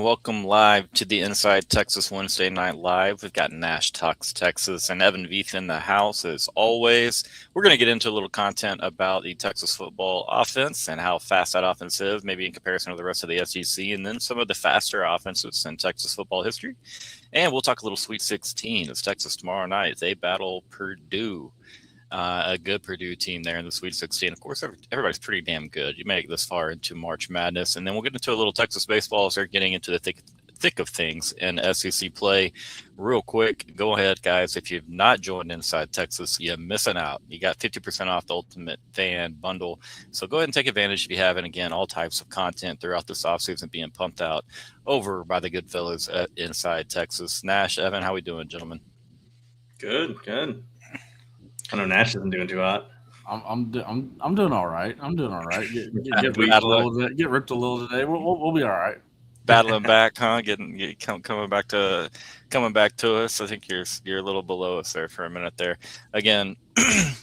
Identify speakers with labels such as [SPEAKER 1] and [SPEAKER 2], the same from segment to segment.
[SPEAKER 1] and welcome live to the Inside Texas Wednesday Night Live. We've got Nash Talks Texas and Evan Veith in the house as always. We're going to get into a little content about the Texas football offense and how fast that offense is, maybe in comparison to the rest of the SEC, and then some of the faster offenses in Texas football history. And we'll talk a little Sweet 16. It's Texas tomorrow night. They battle Purdue. A good Purdue team there in the Sweet 16. Of course, everybody's pretty damn good. You make it this far into March Madness, and then we'll get into a little Texas baseball as they're getting into the thick of things in SEC play. Real quick, go ahead, guys. If you've not joined Inside Texas, you're missing out. You got 50% off the Ultimate Fan Bundle. So go ahead and take advantage if you haven't. Again, all types of content throughout this offseason being pumped out over by the good fellas at Inside Texas. Nash, Evan, how we doing, gentlemen?
[SPEAKER 2] Good. I know Nash isn't doing too hot.
[SPEAKER 3] I'm doing all right. Get ripped a little today. We'll be all right.
[SPEAKER 1] Battling back, huh? Coming back to us. I think you're a little below us there for a minute there. Again,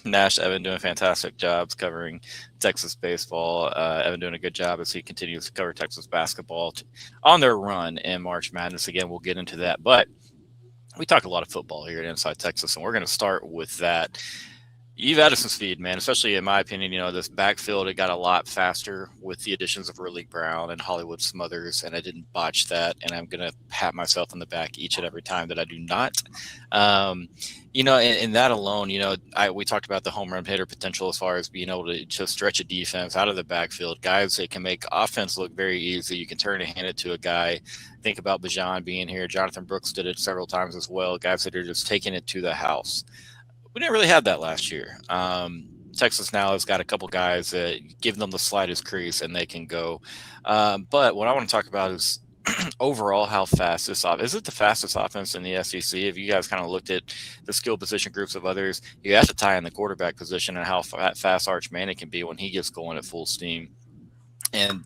[SPEAKER 1] Nash, Evan doing fantastic jobs covering Texas baseball. Evan doing a good job as he continues to cover Texas basketball on their run in March Madness. Again, we'll get into that, but we talk a lot of football here at Inside Texas, and we're going to start with that. You've added some speed, man, especially in my opinion. You know, this backfield, it got a lot faster with the additions of Ridley Brown and Hollywood Smothers, and I didn't botch that, and I'm going to pat myself on the back each and every time that I do not. You know, in that alone, you know, we talked about the home run hitter potential as far as being able to just stretch a defense out of the backfield. Guys that can make offense look very easy. You can turn and hand it to a guy. Think about Bijan being here. Jonathan Brooks did it several times as well. Guys that are just taking it to the house. We didn't really have that last year. Texas now has got a couple guys that give them the slightest crease and they can go. But what I want to talk about is overall how fast this offense. Is it the fastest offense in the SEC? If you guys kind of looked at the skill position groups of others, you have to tie in the quarterback position and how fast Arch Manning can be when he gets going at full steam. And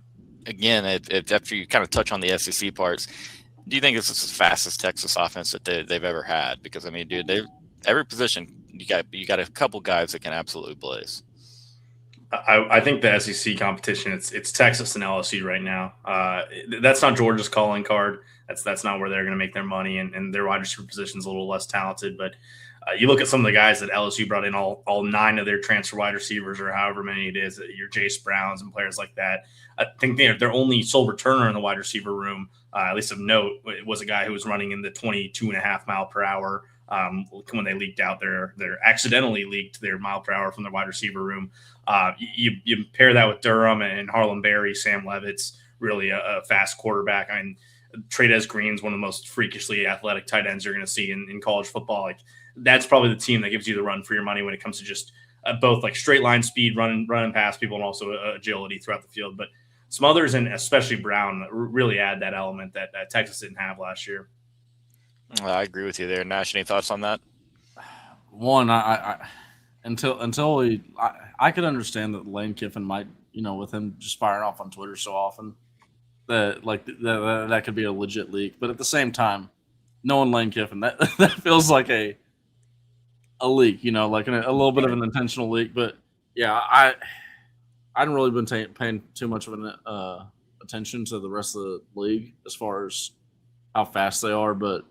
[SPEAKER 1] again, after you kind of touch on the SEC parts, do you think this is the fastest Texas offense that they've ever had? Because I mean, dude, every position you got a couple guys that can absolutely blaze.
[SPEAKER 2] I think the SEC competition, it's Texas and LSU right now. That's not Georgia's calling card. That's not where they're going to make their money, and their wide receiver position is a little less talented. But you look at some of the guys that LSU brought in, all 9 of their transfer wide receivers, or however many it is, your Jace Browns and players like that. I think their only sole returner in the wide receiver room, at least of note, was a guy who was running in the 22.5 mile per hour. When they leaked out accidentally leaked their mile per hour from their wide receiver room. You pair that with Durham and Harlem Berry, Sam Levitt's really a fast quarterback. I mean, Trey'Dez Green's one of the most freakishly athletic tight ends you're going to see in college football. Like, that's probably the team that gives you the run for your money when it comes to just both like straight line speed, running past people, and also agility throughout the field. But Smothers and especially Brown really add that element that Texas didn't have last year.
[SPEAKER 1] I agree with you there. Nash, any thoughts on that?
[SPEAKER 3] One, I could understand that Lane Kiffin might, you know, with him just firing off on Twitter so often, that could be a legit leak. But at the same time, knowing Lane Kiffin, that feels like a leak, you know, like a little bit of an intentional leak. But yeah, I hadn't really been paying too much of an attention to the rest of the league as far as how fast they are, but.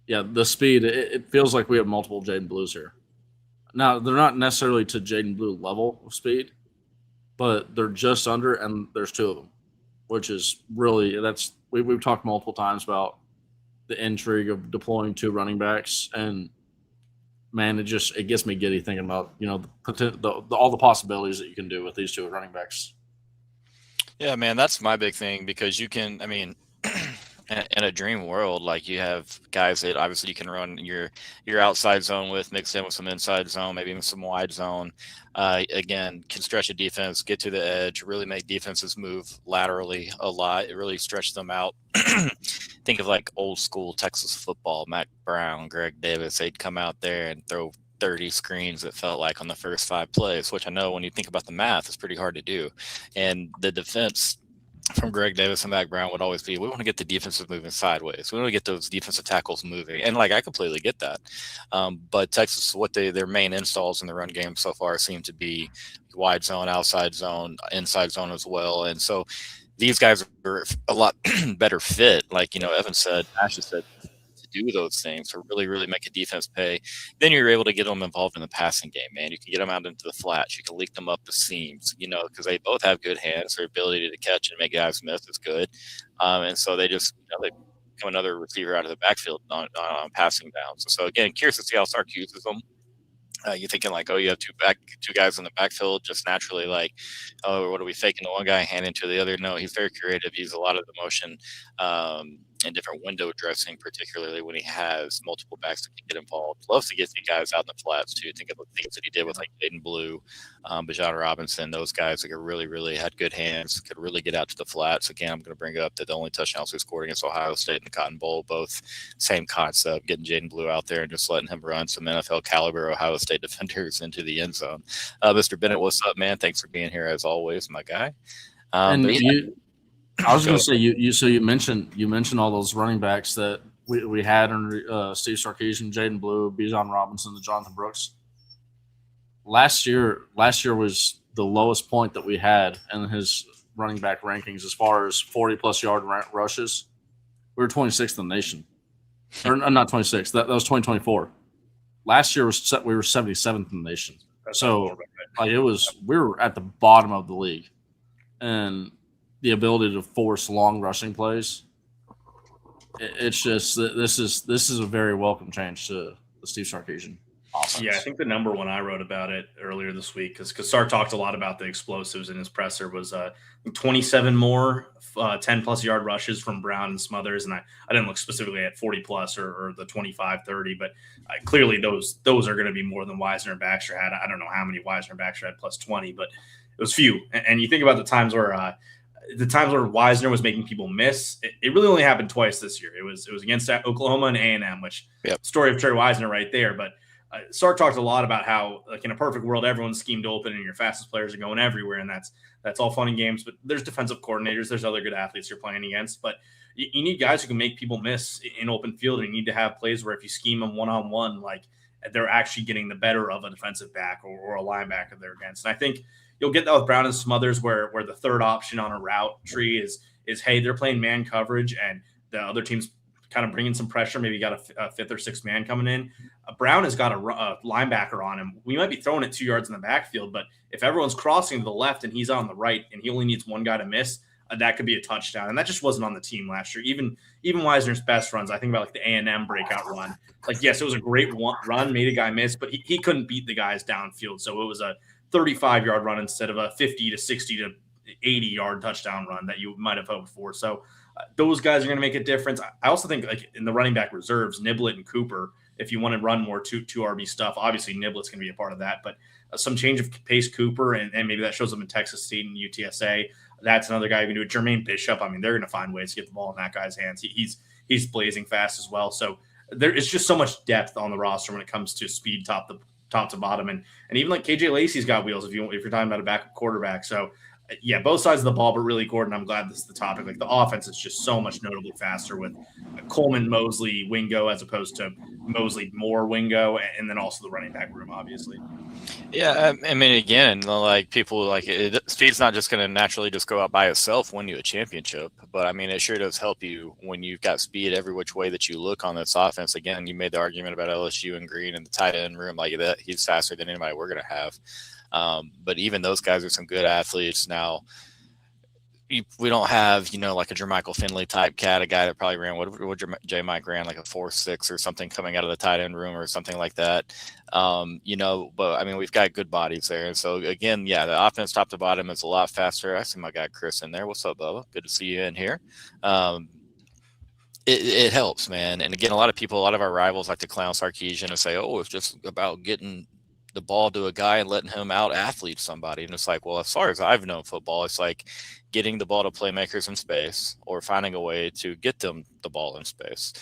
[SPEAKER 3] Yeah, the speed, it feels like we have multiple Jaden Blues here. Now, they're not necessarily to Jaden Blue level of speed, but they're just under, and there's 2 of them, which is really – we've talked multiple times about the intrigue of deploying 2 running backs, and, man, it gets me giddy thinking about, you know, all the possibilities that you can do with these 2 running backs.
[SPEAKER 1] Yeah, man, that's my big thing because you can – I mean – in a dream world, like you have guys that obviously you can run your outside zone with, mixed in with some inside zone, maybe even some wide zone. Again, can stretch a defense, get to the edge, really make defenses move laterally a lot. It really stretched them out. Think of like old school Texas football, Mac Brown, Greg Davis. They'd come out there and throw 30 screens, it felt like, on the first 5 plays, which I know when you think about the math, it's pretty hard to do. And the defense from Greg Davis and Mac Brown would always be, we want to get the defensive moving sideways. We want to get those defensive tackles moving. And like, I completely get that. But Texas, their main installs in the run game so far seem to be wide zone, outside zone, inside zone as well. And so these guys are a lot better fit. Like, Evan said, Ash has said, to do those things, to really, really make a defense pay. Then you're able to get them involved in the passing game, man. You can get them out into the flats. You can leak them up the seams, because they both have good hands. Their ability to catch and make guys miss is good. And so they just, they become another receiver out of the backfield on passing downs. So again, curious to see how Sark uses them. You're thinking like, oh, you have two guys in the backfield, just naturally like, oh, what are we faking to one guy, handing to the other? No, he's very creative. He uses a lot of the motion and different window dressing, particularly when he has multiple backs that can get involved. Loves to get the guys out in the flats too. Think of the things that he did with like Jaden Blue, Bijan Robinson. Those guys that really, really had good hands, could really get out to the flats. Again, I'm going to bring up that the only touchdowns we scored against Ohio State in the Cotton Bowl, both same concept, getting Jaden Blue out there and just letting him run some NFL caliber Ohio State defenders into the end zone. Mr. Bennett, what's up, man? Thanks for being here as always, my guy.
[SPEAKER 3] I was going to say you mentioned all those running backs that we had under Steve Sarkisian, Jaden Blue, Bijan Robinson, and Jonathan Brooks. Last year was the lowest point that we had in his running back rankings as far as 40-plus yard rushes. We were 26th in the nation. Or not 26th. That was 2024. Last year we were 77th in the nation. So like we were at the bottom of the league, and the ability to force long rushing plays. It's just this is a very welcome change to the Steve Sarkisian offense.
[SPEAKER 2] Yeah, I think the number one I wrote about it earlier this week, because Sark talked a lot about the explosives in his presser, was 27 more 10-plus yard rushes from Brown and Smothers. And I didn't look specifically at 40-plus or the 25, 30, but clearly those are going to be more than Wisner and Baxter had. I don't know how many Wisner and Baxter had plus 20, but it was few. And you think about the times where Wisner was making people miss. It really only happened twice this year. It was against Oklahoma and A&M, which story of Trey Wisner right there. But Sark talked a lot about how, like, in a perfect world, everyone's schemed open and your fastest players are going everywhere, and that's all fun and games. But there's defensive coordinators, there's other good athletes you're playing against. But you need guys who can make people miss in open field, and you need to have plays where if you scheme them one-on-one, like, they're actually getting the better of a defensive back or a linebacker they're against. And I think you'll get that with Brown and Smothers, where the third option on a route tree is hey, they're playing man coverage and the other team's kind of bringing some pressure. Maybe you got a fifth or sixth man coming in. Brown has got a linebacker on him. We might be throwing it 2 yards in the backfield, but if everyone's crossing to the left and he's on the right and he only needs one guy to miss, that could be a touchdown. And that just wasn't on the team last year. Even Wisner's best runs, I think about like the A&M breakout run. Like, yes, it was a great run, made a guy miss, but he couldn't beat the guys downfield. So it was a 35-yard run instead of a 50 to 60 to 80-yard touchdown run that you might have hoped for. So those guys are going to make a difference. I also think, like, in the running back reserves, Niblett and Cooper, if you want to run more two RB stuff, obviously Niblett's going to be a part of that. But some change of pace Cooper, and maybe that shows up in Texas State and UTSA. That's another guy you can do it. Jermaine Bishop, I mean, they're going to find ways to get the ball in that guy's hands. He's blazing fast as well. So there is just so much depth on the roster when it comes to speed top to bottom. And even like KJ Lacey's got wheels if you're talking about a backup quarterback. So yeah, both sides of the ball, but really, Gordon, I'm glad this is the topic. Like, the offense is just so much notably faster with Coleman, Mosley, Wingo, as opposed to Mosley, Moore, Wingo, and then also the running back room, obviously.
[SPEAKER 1] Yeah, I mean, again, like, people like speed's not just going to naturally just go out by itself, win you a championship, but I mean, it sure does help you when you've got speed every which way that you look on this offense. Again, you made the argument about LSU and Green and the tight end room, like that. He's faster than anybody we're going to have. But even those guys are some good athletes. Now, we don't have, like a Jermichael Finley type cat, a guy that probably ran what J. Mike ran, like a 4.6 or something coming out of the tight end room or something like that. But I mean, we've got good bodies there. And so again, yeah, the offense top to bottom is a lot faster. I see my guy Chris in there. What's up, Bubba? Good to see you in here. It helps, man. And again, a lot of our rivals like to clown Sarkisian and say, oh, it's just about getting the ball to a guy and letting him out athlete somebody. And it's like, well, as far as I've known football, it's like getting the ball to playmakers in space or finding a way to get them the ball in space.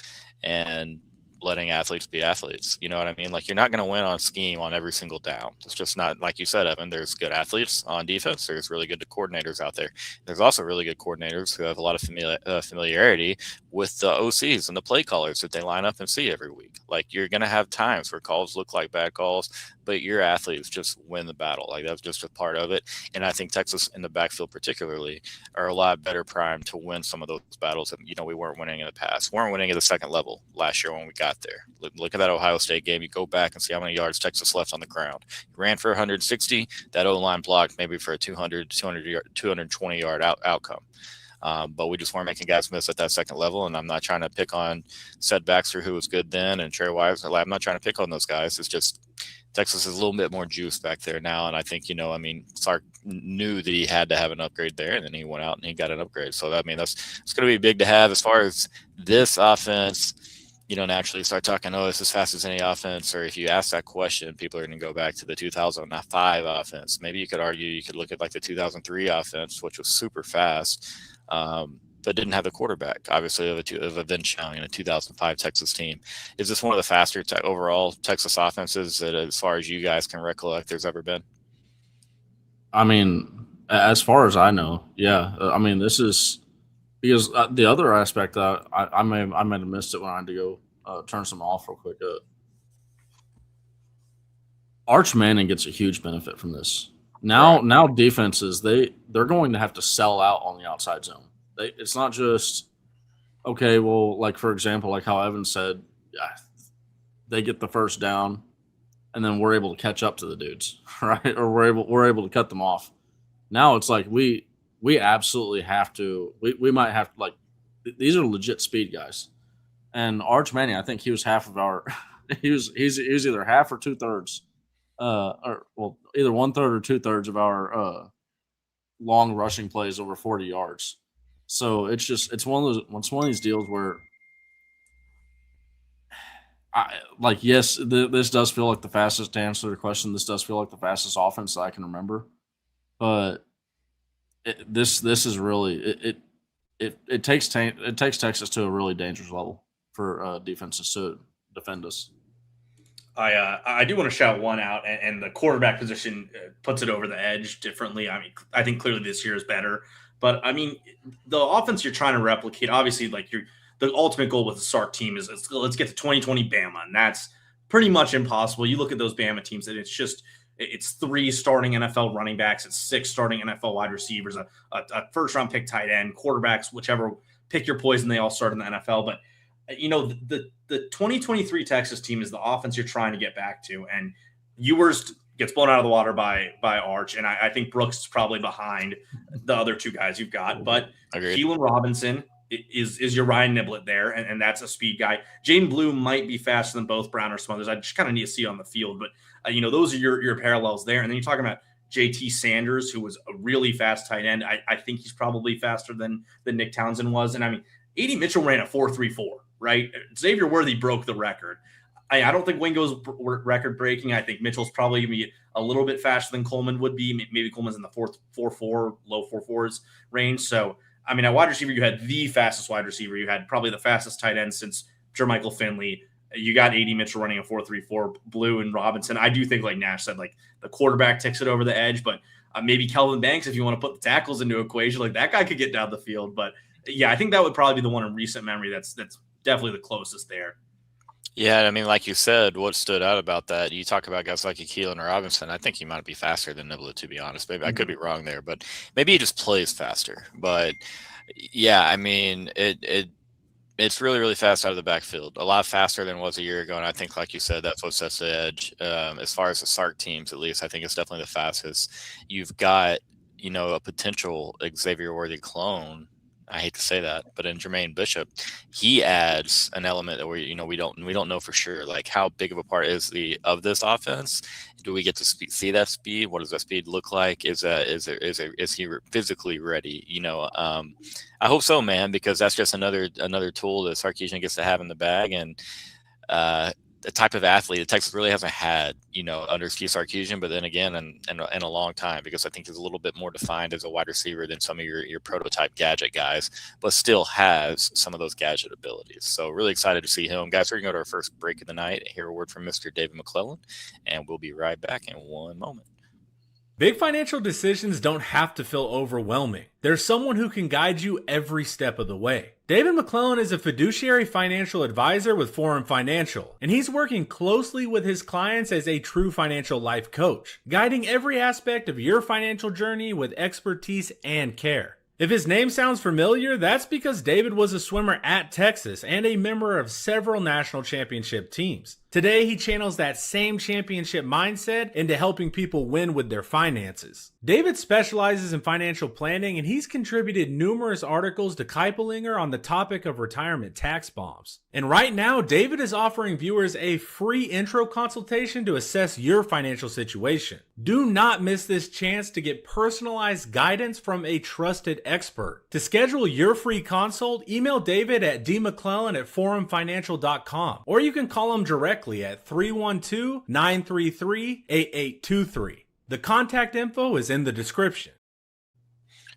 [SPEAKER 1] And letting athletes be athletes. You know what I mean? Like, you're not going to win on scheme on every single down. It's just not, like you said, Evan, there's good athletes on defense. There's really good coordinators out there. There's also really good coordinators who have a lot of familiarity with the OCs and the play callers that they line up and see every week. Like, you're going to have times where calls look like bad calls, but your athletes just win the battle. Like, that's just a part of it. And I think Texas in the backfield particularly are a lot better primed to win some of those battles that, you know, we weren't winning in the past. We weren't winning at the second level last year when we got there. Look at that Ohio State game. You go back and see how many yards Texas left on the ground. Ran for 160. That O-line blocked maybe for a 220 yard outcome. But we just weren't making guys miss at that second level. And I'm not trying to pick on Seth Baxter, who was good then, and Trey Wise. I'm not trying to pick on those guys. It's just Texas is a little bit more juice back there now. And I think, you know, I mean, Sark knew that he had to have an upgrade there, and then he went out and he got an upgrade. So, I mean, it's going to be big to have. As far as this offense, you don't actually start talking, oh, it's as fast as any offense. Or if you ask that question, people are going to go back to the 2005 offense. Maybe you could argue, you could look at like the 2003 offense, which was super fast, but didn't have the quarterback, obviously, of a Vince Young in a 2005 Texas team. Is this one of the faster overall Texas offenses that, as far as you guys can recollect, there's ever been?
[SPEAKER 3] I mean, as far as I know, yeah. I mean, this is because the other aspect that I may have missed it when I had to go turn some off real quick. Arch Manning gets a huge benefit from this. Now defenses they're going to have to sell out on the outside zone. It's not just okay. Well, like for example, like how Evan said, they get the first down, and then we're able to catch up to the dudes, right? Or we're able to cut them off. Now it's like we absolutely have to. We might have to, like, these are legit speed guys, and Arch Manning, I think he was half of our. he's either half or 2/3, or well, either 1/3 or 2/3 of our long rushing plays over 40 yards. So it's one of these deals where yes, this does feel like the fastest, to answer the question, this does feel like the fastest offense that I can remember, but this is really it takes Texas to a really dangerous level for defenses to defend us.
[SPEAKER 2] I do want to shout one out, and the quarterback position puts it over the edge differently. I mean, I think clearly this year is better, but I mean, the offense you're trying to replicate, obviously, like the ultimate goal with the Sark team is let's get to 2020 Bama, and that's pretty much impossible. You look at those Bama teams, and it's 3 starting NFL running backs, it's 6 starting NFL wide receivers, a first round pick tight end, quarterbacks, whichever, pick your poison. They all start in the NFL, but you know, the 2023 Texas team is the offense you're trying to get back to, and Ewers gets blown out of the water by Arch, and I think Brooks is probably behind the other 2 guys you've got, but Keelan Robinson is your Ryan Niblett there, and that's a speed guy. Jaden Blue might be faster than both Brown or Smothers. I just kind of need to see it on the field, but you know, those are your parallels there. And then you're talking about JT Sanders, who was a really fast tight end. I think he's probably faster than Nick Townsend was, and I mean, A.D. Mitchell ran a 4.34. Right? Xavier Worthy broke the record. I don't think Wingo's record breaking. I think Mitchell's probably going to be a little bit faster than Coleman would be. Maybe Coleman's in the 4.44, low 4.4s range. So, I mean, at wide receiver, you had the fastest wide receiver. You had probably the fastest tight end since Jermichael Finley. You got A.D. Mitchell running a 4.34, Blue and Robinson. I do think, like Nash said, like the quarterback takes it over the edge, but maybe Kelvin Banks, if you want to put the tackles into equation, like that guy could get down the field. But yeah, I think that would probably be the one in recent memory that's definitely the closest there.
[SPEAKER 1] Yeah, I mean, like you said, what stood out about that, you talk about guys like Keelan Robinson, I think he might be faster than Niblett, to be honest. Maybe I could be wrong there, but maybe he just plays faster. But yeah, I mean, it's really, really fast out of the backfield, a lot faster than it was a year ago. And I think, like you said, that's what sets the edge. As far as the Sark teams, at least, I think it's definitely the fastest. You've got, you know, a potential Xavier Worthy clone. I hate to say that, but in Jermaine Bishop, he adds an element that we don't know for sure, like how big of a part is of this offense. Do we get to see that speed? What does that speed look like? Is he physically ready? You know, I hope so, man, because that's just another tool that Sarkisian gets to have in the bag. And the type of athlete that Texas really hasn't had, under Steve Sarkisian, but then again, in a long time, because I think he's a little bit more defined as a wide receiver than some of your prototype gadget guys, but still has some of those gadget abilities. So really excited to see him. Guys, we're going to go to our first break of the night, hear a word from Mr. David McClellan, and we'll be right back in one moment.
[SPEAKER 4] Big financial decisions don't have to feel overwhelming. There's someone who can guide you every step of the way. David McClellan is a fiduciary financial advisor with Forum Financial, and he's working closely with his clients as a true financial life coach, guiding every aspect of your financial journey with expertise and care. If his name sounds familiar, that's because David was a swimmer at Texas and a member of several national championship teams. Today, he channels that same championship mindset into helping people win with their finances. David specializes in financial planning, and he's contributed numerous articles to Kiplinger on the topic of retirement tax bombs. And right now, David is offering viewers a free intro consultation to assess your financial situation. Do not miss this chance to get personalized guidance from a trusted expert. To schedule your free consult, email David at dmcclellan@forumfinancial.com, or you can call him directly at 312-933-8823. The contact info is in the description.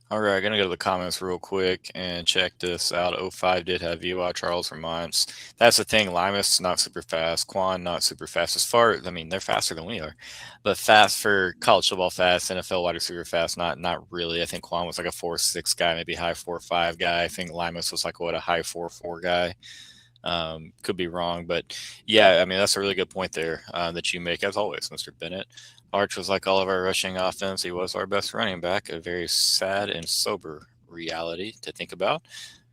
[SPEAKER 1] All right, going to go to the comments real quick and check this out. 05 did have VY Charles reminds. That's the thing. Limas not super fast. Quan not super fast. As far, they're faster than we are, but fast for college football fast. NFL wide receiver fast, not really. I think Quan was like a 4.6 guy, maybe high 4.5 guy. I think Limas was like a high 4.4 guy. Could be wrong, but yeah, that's a really good point there that you make, as always, Mr. Bennett. Arch was like all of our rushing offense. He was our best running back, a very sad and sober reality to think about.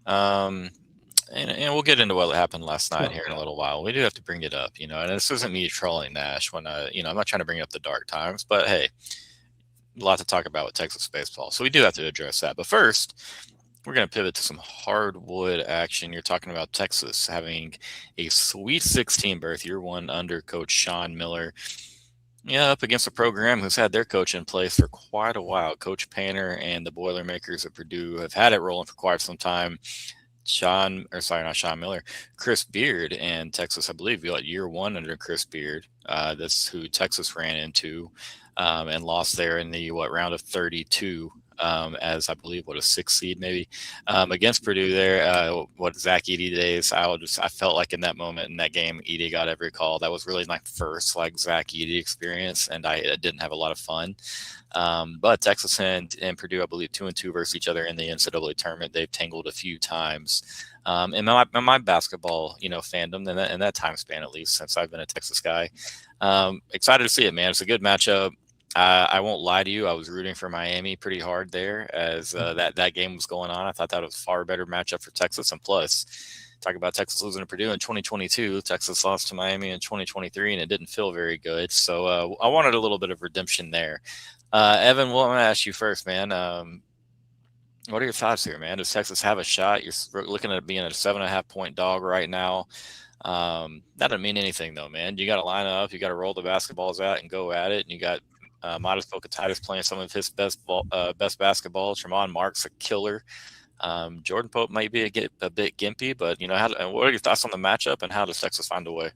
[SPEAKER 1] And we'll get into what happened last night here in a little while. We do have to bring it up, and this isn't me trolling Nash when I'm not trying to bring up the dark times, but hey, a lot to talk about with Texas baseball. So we do have to address that. But first, we're going to pivot to some hardwood action. You're talking about Texas having a Sweet 16 berth, year one under Coach Sean Miller. Yeah, up against a program who's had their coach in place for quite a while. Coach Painter and the Boilermakers at Purdue have had it rolling for quite some time. Not Sean Miller, Chris Beard and Texas, I believe, year one under Chris Beard. That's who Texas ran into and lost there in the round of 32. As I believe a 6 seed maybe against Purdue there. Zach Edey days. I felt like in that moment in that game, Edey got every call. That was really my first Zach Edey experience, and I didn't have a lot of fun. But Texas and Purdue, I believe, 2-2 versus each other in the NCAA tournament. They've tangled a few times. In my basketball, fandom, in that time span, at least since I've been a Texas guy. Excited to see it, man. It's a good matchup. I won't lie to you. I was rooting for Miami pretty hard there as that game was going on. I thought that was a far better matchup for Texas. And plus, talk about Texas losing to Purdue in 2022. Texas lost to Miami in 2023, and it didn't feel very good. So I wanted a little bit of redemption there. Evan, I'm going to ask you first, man. What are your thoughts here, man? Does Texas have a shot? You're looking at being a 7.5-point dog right now. That doesn't mean anything, though, man. You got to line up. You got to roll the basketballs out and go at it. And you got Modest Focatitis playing some of his best basketball. Tremont Mark's a killer. Jordan Pope might be a bit gimpy, but what are your thoughts on the matchup and how does Texas find a way?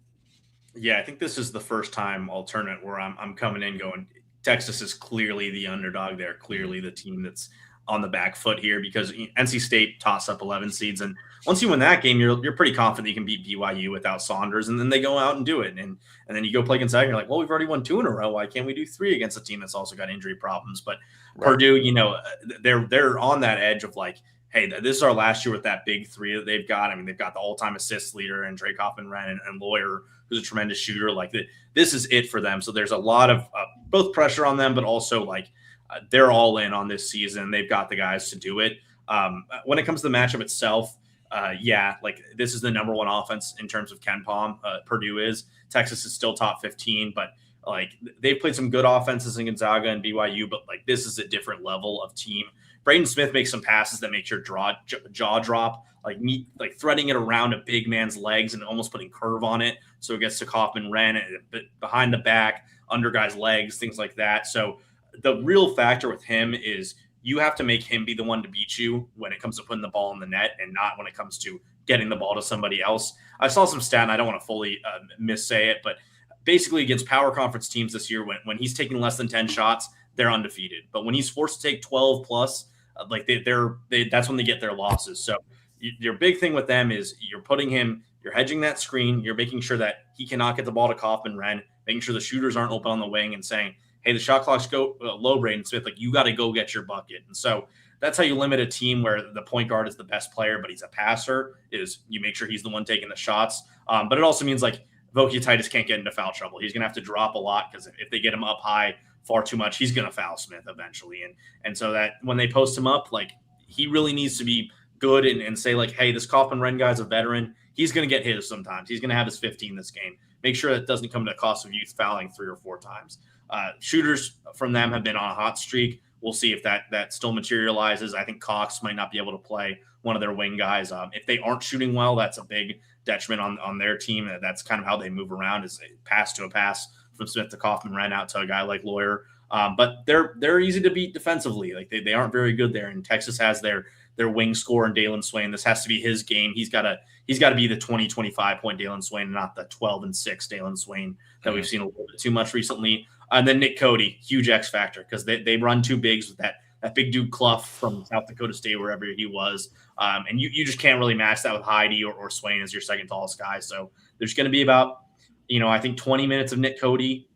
[SPEAKER 2] Yeah, I think this is the first time alternate where I'm coming in going, Texas is clearly the underdog. They're clearly the team that's on the back foot here because NC State toss up 11 seeds. And once you win that game, you're pretty confident you can beat BYU without Saunders. And then they go out and do it. And then you go play Gonzaga and you're like, well, we've already won 2 in a row. Why can't we do 3 against a team that's also got injury problems? But right. Purdue, they're on that edge of hey, this is our last year with that big 3 that they've got. They've got the all-time assists leader and Drake Hoffman-Wren and Lawyer, who's a tremendous shooter. This is it for them. So there's a lot of both pressure on them, but also they're all in on this season. They've got the guys to do it. When it comes to the matchup itself, this is the number 1 offense in terms of KenPom. Purdue is. Texas is still top 15, but they've played some good offenses in Gonzaga and BYU, but this is a different level of team. Braden Smith makes some passes that make your jaw drop, threading it around a big man's legs and almost putting curve on it. So it gets to Kaufman-Wren behind the back, under guys' legs, things like that. So the real factor with him is you have to make him be the one to beat you when it comes to putting the ball in the net and not when it comes to getting the ball to somebody else. I saw some stat, and I don't want to fully missay it, but basically against power conference teams this year, when he's taking less than 10 shots, they're undefeated. But when he's forced to take 12 plus, that's when they get their losses. So your big thing with them is you're hedging that screen. You're making sure that he cannot get the ball to Kaufman-Renn, making sure the shooters aren't open on the wing and saying, hey, the shot clock's go low, Braden Smith. Like, you got to go get your bucket. And so that's how you limit a team where the point guard is the best player, but he's a passer, is you make sure he's the one taking the shots. But it also means like Vokietitis can't get into foul trouble. He's going to have to drop a lot because if they get him up high far too much, he's going to foul Smith eventually. And so that when they post him up, like, he really needs to be good and say like, hey, this Kaufman-Renn guy's a veteran. He's going to get his sometimes. He's going to have his 15 this game. Make sure that doesn't come to the cost of youth fouling 3 or 4 times. Shooters from them have been on a hot streak. We'll see if that still materializes. I think Cox might not be able to play one of their wing guys. If they aren't shooting well, that's a big detriment on their team. That's kind of how they move around, is a pass to a pass from Smith to Kaufman-Renn out to a guy like Lawyer. But they're easy to beat defensively. Like, they aren't very good there. And Texas has their wing scorer in Dalen Swain. This has to be his game. He's got to be the 20-25 point Dalen Swain, not the 12-6 Dalen Swain that we've seen a little bit too much recently. And then Nick Cody, huge X factor, because they run 2 bigs with that big dude Clough from South Dakota State, wherever he was. And you just can't really match that with Heidi or Swain as your second tallest guy. So there's going to be about, I think 20 minutes of Nick Cody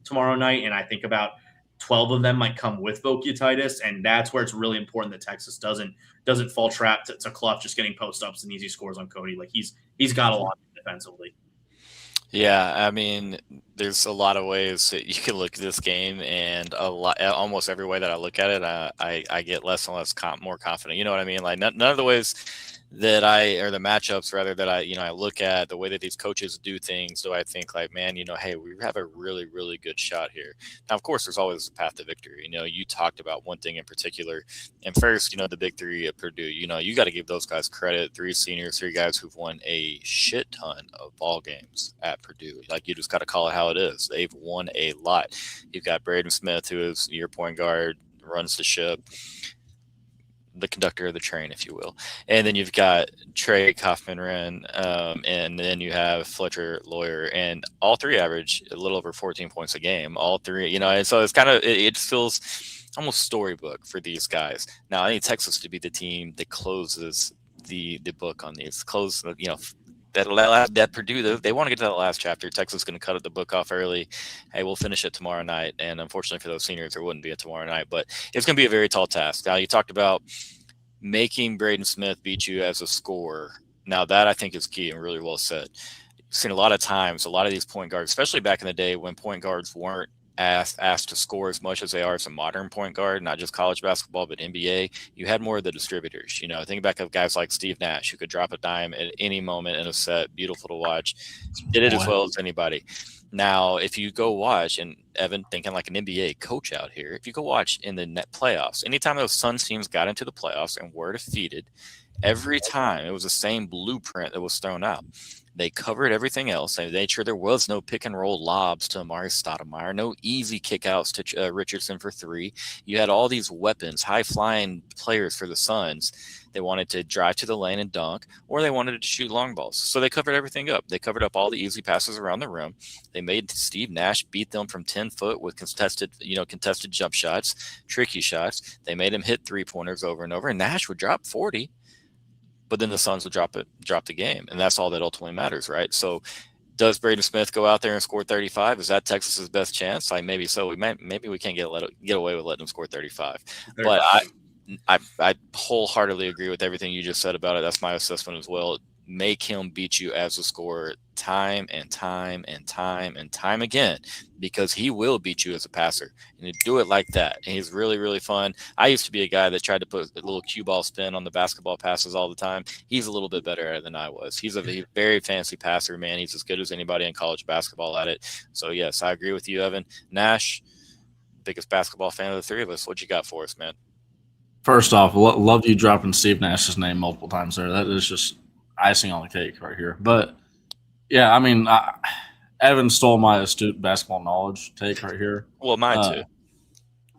[SPEAKER 2] tomorrow night. And I think about 12 of them might come with Vokietitis. And that's where it's really important that Texas doesn't fall trap to Clough just getting post-ups and easy scores on Cody. Like, he's got a lot defensively.
[SPEAKER 1] Yeah, I mean, there's a lot of ways that you can look at this game, and almost every way that I look at it, I get less and less more confident. You know what I mean? Like, none of the ways that or the matchups rather that I look at, the way that these coaches do things, do I think like, man, hey, we have a really, really good shot here. Now, of course, there's always a path to victory. You talked about one thing in particular, and first, the big 3 at Purdue. You got to give those guys credit. 3 seniors, 3 guys who've won a shit ton of ball games at Purdue. Like, you just got to call it how it is. They've won a lot. You've got Braden Smith, who is your point guard, runs the ship, the conductor of the train, if you will. And then you've got Trey Kaufman-Renn, and then you have Fletcher Lawyer, and all 3 average a little over 14 points a game. All 3, and so it's kind of, it feels almost storybook for these guys. Now, I need Texas to be the team that closes the book on these. That Purdue, they want to get to that last chapter. Texas is going to cut the book off early. Hey, we'll finish it tomorrow night. And unfortunately for those seniors, there wouldn't be a tomorrow night. But it's going to be a very tall task. Now, you talked about making Braden Smith beat you as a scorer. Now, that I think is key and really well said. You've seen a lot of times, a lot of these point guards, especially back in the day when point guards weren't asked to score as much as they are as a modern point guard, not just college basketball, but NBA, you had more of the distributors. Think back of guys like Steve Nash, who could drop a dime at any moment in a set, beautiful to watch, did it as well as anybody. Now, if you go watch, and Evan, thinking like an NBA coach out here, if you go watch in the net playoffs, anytime those Suns teams got into the playoffs and were defeated, every time it was the same blueprint that was thrown out. They covered everything else. They made sure there was no pick and roll lobs to Amari Stoudemire, no easy kickouts to Richardson for 3. You had all these weapons, high flying players for the Suns. They wanted to drive to the lane and dunk, or they wanted to shoot long balls. So they covered everything up. They covered up all the easy passes around the rim. They made Steve Nash beat them from 10 foot with contested jump shots, tricky shots. They made him hit 3-pointers over and over, and Nash would drop 40. But then the Suns would drop the game, and that's all that ultimately matters, right? So, does Braden Smith go out there and score 35? Is that Texas's best chance? Like, maybe so. Maybe we can't get away with letting him score 35. But I wholeheartedly agree with everything you just said about it. That's my assessment as well. Make him beat you as a scorer time and time and time and time again, because he will beat you as a passer, and to do it like that. And he's really, really fun. I used to be a guy that tried to put a little cue ball spin on the basketball passes all the time. He's a little bit better at it than I was. He's a very fancy passer, man. He's as good as anybody in college basketball at it. So yes, I agree with you, Evan. Nash, biggest basketball fan of the 3 of us. What you got for us, man?
[SPEAKER 3] First off, love you dropping Steve Nash's name multiple times there. That is just icing on the cake right here. But yeah, I mean, Evan stole my astute basketball knowledge take right here.
[SPEAKER 1] Well, mine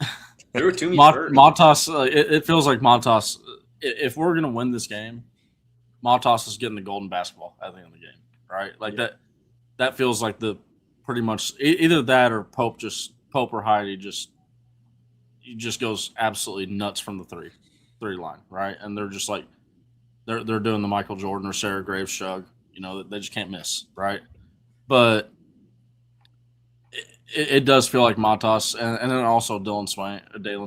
[SPEAKER 1] too.
[SPEAKER 2] There were too many
[SPEAKER 3] Montas. It feels like Montas. If we're gonna win this game, Matas is getting the golden basketball at the end of the game, right? Like that feels like the pretty much either that or Pope or Heidi just goes absolutely nuts from the three line, right? And they're just like they're doing the Michael Jordan or Sarah Graves shrug, they just can't miss, right? But it does feel like Matas and then also Dalen Swain. They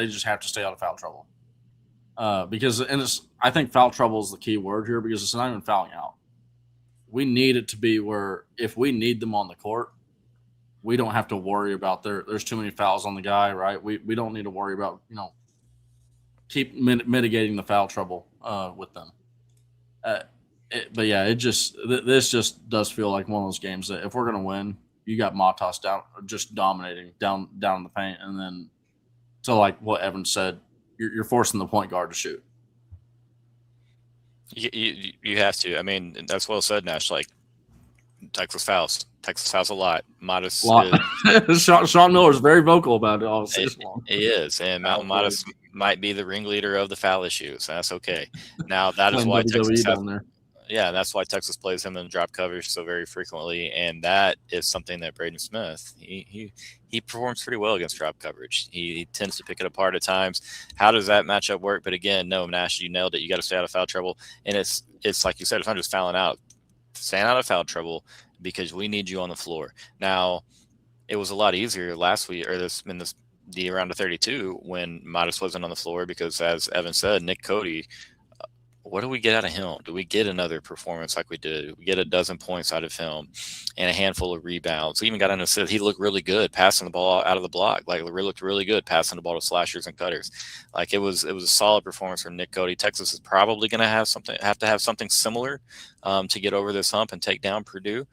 [SPEAKER 3] just have to stay out of foul trouble. Because I think foul trouble is the key word here because it's not even fouling out. We need it to be where if we need them on the court, we don't have to worry about there's too many fouls on the guy, right? We don't need to worry about, keep mitigating the foul trouble with them. But yeah, this just does feel like one of those games that if we're going to win, you got Matas down, just dominating down in the paint. And then to like what Evan said, you're forcing the point guard to shoot.
[SPEAKER 1] You have to. I mean, that's well said, Nash. Like Texas fouls a lot. Modest.
[SPEAKER 3] Sean Miller is very vocal about it all season long.
[SPEAKER 1] He is, and Mountain Modest might be the ringleader of the foul issues. That's okay. Now that is why Texas down there. Yeah, that's why Texas plays him in drop coverage so very frequently, and that is something that Braden Smith he performs pretty well against drop coverage. He tends to pick it apart at times. How does that matchup work? But again, no, Nash, you nailed it. You got to stay out of foul trouble, and it's like you said, it's not just fouling out. Staying out of foul trouble because we need you on the floor. Now, it was a lot easier last week or the round of 32 when Modest wasn't on the floor because, as Evan said, Nick Cody. What do we get out of him? Do we get another performance like we did? Do we get a dozen points out of him and a handful of rebounds? We even got an assist. He looked really good passing the ball out of the block. Like, looked really good passing the ball to slashers and cutters. Like, it was a solid performance from Nick Cody. Texas is probably going to have to have something similar to get over this hump and take down Purdue.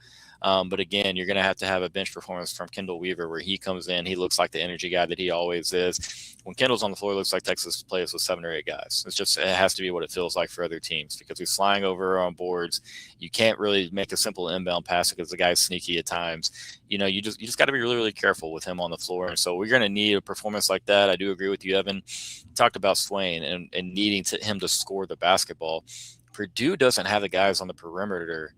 [SPEAKER 1] But again, you're going to have a bench performance from Kendall Weaver where he comes in. He looks like the energy guy that he always is. When Kendall's on the floor, it looks like Texas plays with 7 or 8 guys. It has to be what it feels like for other teams because he's flying over on boards. You can't really make a simple inbound pass because the guy's sneaky at times. You just got to be really, really careful with him on the floor. And so we're going to need a performance like that. I do agree with you, Evan. You talked about Swain and needing him to score the basketball. Purdue doesn't have the guys on the perimeter